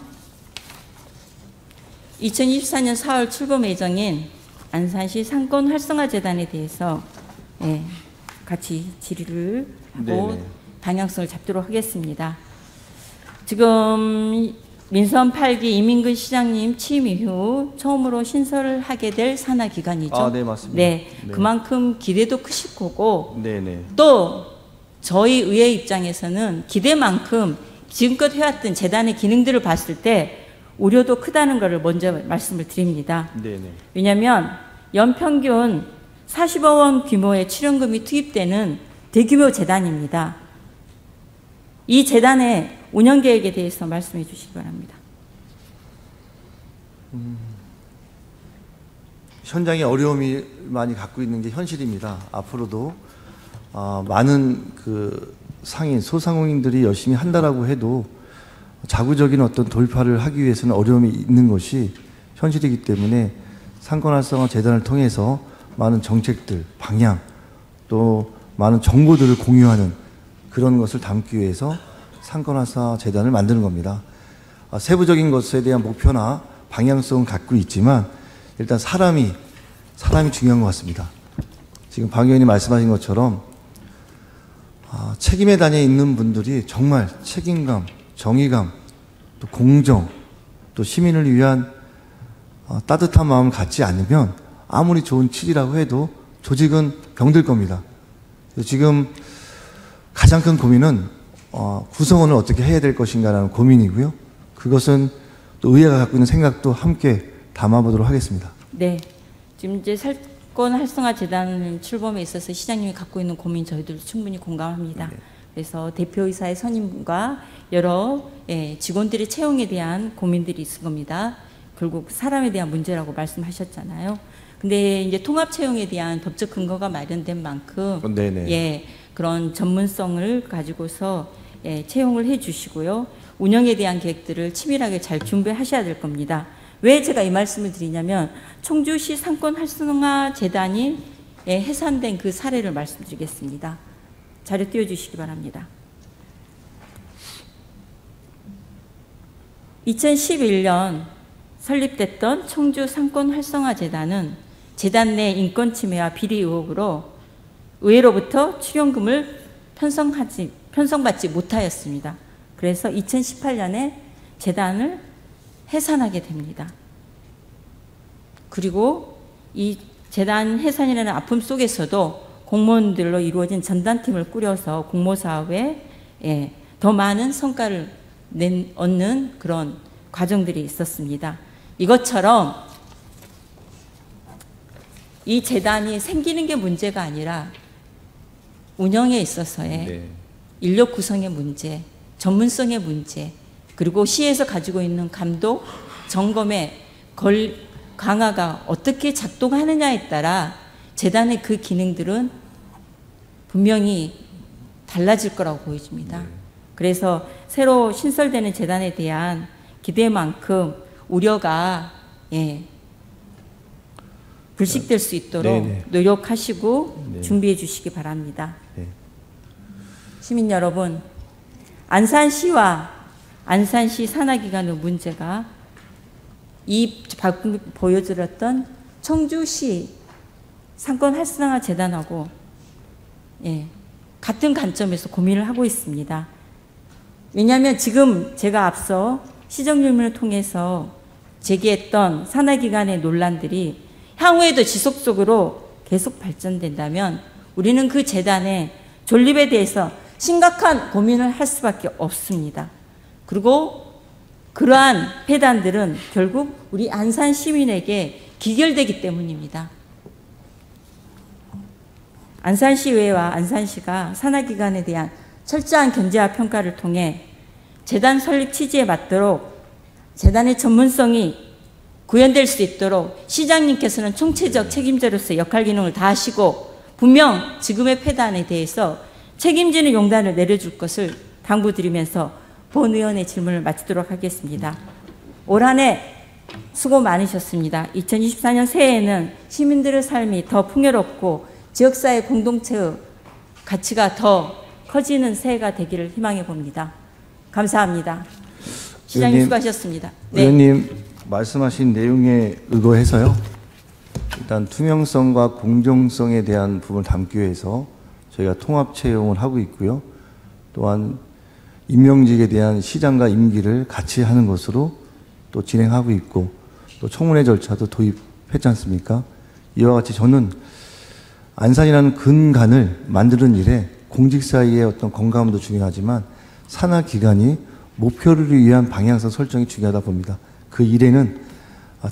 2024년 4월 출범 예정인 안산시 상권 활성화 재단에 대해서 같이 질의를 하고 네네. 방향성을 잡도록 하겠습니다. 지금 민선 8기 이민근 시장님 취임 이후 처음으로 신설을 하게 될 산하기관이죠. 네, 맞습니다. 네, 네. 그만큼 기대도 크실 거고 네네. 또 저희 의회 입장에서는 기대만큼 지금껏 해왔던 재단의 기능들을 봤을 때 우려도 크다는 것을 먼저 말씀을 드립니다. 네네. 왜냐하면 연평균 40억 원 규모의 출연금이 투입되는 대규모 재단입니다. 이 재단의 운영 계획에 대해서 말씀해 주시기 바랍니다. 현장에 어려움이 많이 갖고 있는 게 현실입니다. 앞으로도 많은 그 상인, 소상공인들이 열심히 한다라고 해도 자구적인 어떤 돌파를 하기 위해서는 어려움이 있는 것이 현실이기 때문에 상권활성화 재단을 통해서 많은 정책들, 방향, 또 많은 정보들을 공유하는 그런 것을 담기 위해서 상권활성화 재단을 만드는 겁니다. 세부적인 것에 대한 목표나 방향성은 갖고 있지만 일단 사람이 중요한 것 같습니다. 지금 박 의원이 말씀하신 것처럼 책임의 단에 있는 분들이 정말 책임감, 정의감, 또 공정, 또 시민을 위한 따뜻한 마음을 갖지 않으면 아무리 좋은 취지라고 해도 조직은 병들 겁니다. 지금 가장 큰 고민은 구성원을 어떻게 해야 될 것인가라는 고민이고요. 그것은 또 의회가 갖고 있는 생각도 함께 담아보도록 하겠습니다. 네, 지금 이제 상권 활성화 재단 출범에 있어서 시장님이 갖고 있는 고민 저희들도 충분히 공감합니다. 네. 그래서 대표이사의 선임과 여러 직원들의 채용에 대한 고민들이 있을 겁니다. 결국 사람에 대한 문제라고 말씀하셨잖아요. 근데 이제 통합 채용에 대한 법적 근거가 마련된 만큼 그런 전문성을 가지고서 채용을 해 주시고요. 운영에 대한 계획들을 치밀하게 잘 준비하셔야 될 겁니다. 왜 제가 이 말씀을 드리냐면 청주시 상권 활성화 재단이 해산된 그 사례를 말씀드리겠습니다. 자료 띄워주시기 바랍니다. 2011년 설립됐던 청주 상권 활성화 재단은 재단 내 인권 침해와 비리 의혹으로 의회로부터 출연금을 편성받지 못하였습니다. 그래서 2018년에 재단을 해산하게 됩니다. 그리고 이 재단 해산이라는 아픔 속에서도 공무원들로 이루어진 전담팀을 꾸려서 공모사업에 더 많은 성과를 얻는 그런 과정들이 있었습니다. 이것처럼 이 재단이 생기는 게 문제가 아니라 운영에 있어서의 인력 구성의 문제, 전문성의 문제, 그리고 시에서 가지고 있는 감독, 점검의 강화가 어떻게 작동하느냐에 따라 재단의 그 기능들은 분명히 달라질 거라고 보여집니다. 그래서 새로 신설되는 재단에 대한 기대만큼 우려가 불식될 수 있도록 노력하시고 준비해 주시기 바랍니다. 시민 여러분, 안산시와 안산시 산하기관의 문제가 이 방금 보여드렸던 청주시 상권 활성화 재단하고 같은 관점에서 고민을 하고 있습니다. 왜냐하면 지금 제가 앞서 시정질문을 통해서 제기했던 산하기관의 논란들이 향후에도 지속적으로 계속 발전된다면 우리는 그 재단의 존립에 대해서 심각한 고민을 할 수밖에 없습니다. 그리고 그러한 폐단들은 결국 우리 안산 시민에게 기결되기 때문입니다. 안산시의회와 안산시가 산하기관에 대한 철저한 견제와 평가를 통해 재단 설립 취지에 맞도록 재단의 전문성이 구현될 수 있도록 시장님께서는 총체적 책임자로서 역할 기능을 다하시고 분명 지금의 폐단에 대해서 책임지는 용단을 내려줄 것을 당부드리면서 본 의원의 질문을 마치도록 하겠습니다. 올 한 해 수고 많으셨습니다. 2024년 새해에는 시민들의 삶이 더 풍요롭고 지역사회 공동체의 가치가 더 커지는 새해가 되기를 희망해 봅니다. 감사합니다. 시장님 수고하셨습니다. 의원님 말씀하신 내용에 의거해서요. 일단 투명성과 공정성에 대한 부분을 담기 위해서 저희가 통합 채용을 하고 있고요. 또한 임명직에 대한 시장과 임기를 같이 하는 것으로 또 진행하고 있고 또 청문회 절차도 도입했지 않습니까? 이와 같이 저는 안산이라는 근간을 만드는 일에 공직사회의 어떤 건강함도 중요하지만 산하기관이 목표를 위한 방향성 설정이 중요하다 봅니다. 그 일에는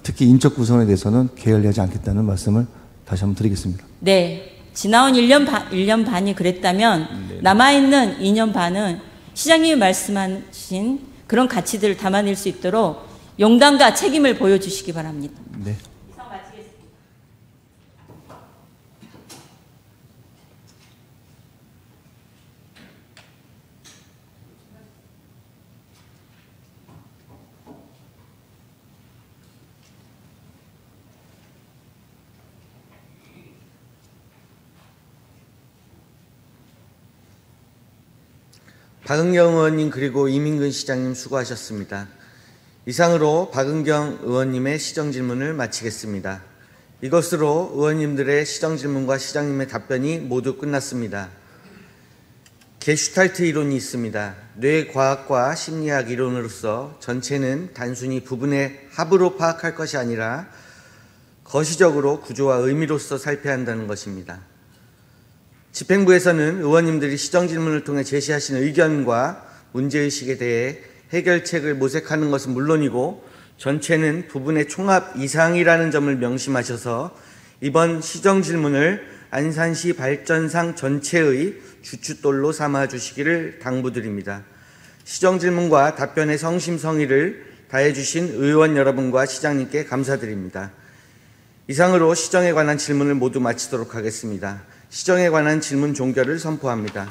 특히 인적 구성에 대해서는 게을리하지 않겠다는 말씀을 다시 한번 드리겠습니다. 네. 지나온 1년 반이 그랬다면 남아있는 2년 반은 시장님이 말씀하신 그런 가치들을 담아낼 수 있도록 용단과 책임을 보여주시기 바랍니다. 네. 이상 마치겠습니다. 박은경 의원님 그리고 이민근 시장님 수고하셨습니다. 이상으로 박은경 의원님의 시정질문을 마치겠습니다. 이것으로 의원님들의 시정질문과 시장님의 답변이 모두 끝났습니다. 게슈탈트 이론이 있습니다. 뇌과학과 심리학 이론으로서 전체는 단순히 부분의 합으로 파악할 것이 아니라 거시적으로 구조와 의미로서 살펴야 한다는 것입니다. 집행부에서는 의원님들이 시정질문을 통해 제시하신 의견과 문제의식에 대해 해결책을 모색하는 것은 물론이고 전체는 부분의 총합 이상이라는 점을 명심하셔서 이번 시정질문을 안산시 발전상 전체의 주춧돌로 삼아주시기를 당부드립니다. 시정질문과 답변의 성심성의를 다해주신 의원 여러분과 시장님께 감사드립니다. 이상으로 시정에 관한 질문을 모두 마치도록 하겠습니다. 시정에 관한 질문 종결을 선포합니다.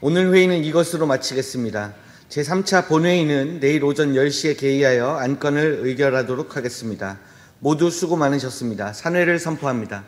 오늘 회의는 이것으로 마치겠습니다. 제3차 본회의는 내일 오전 10시에 개의하여 안건을 의결하도록 하겠습니다. 모두 수고 많으셨습니다. 산회를 선포합니다.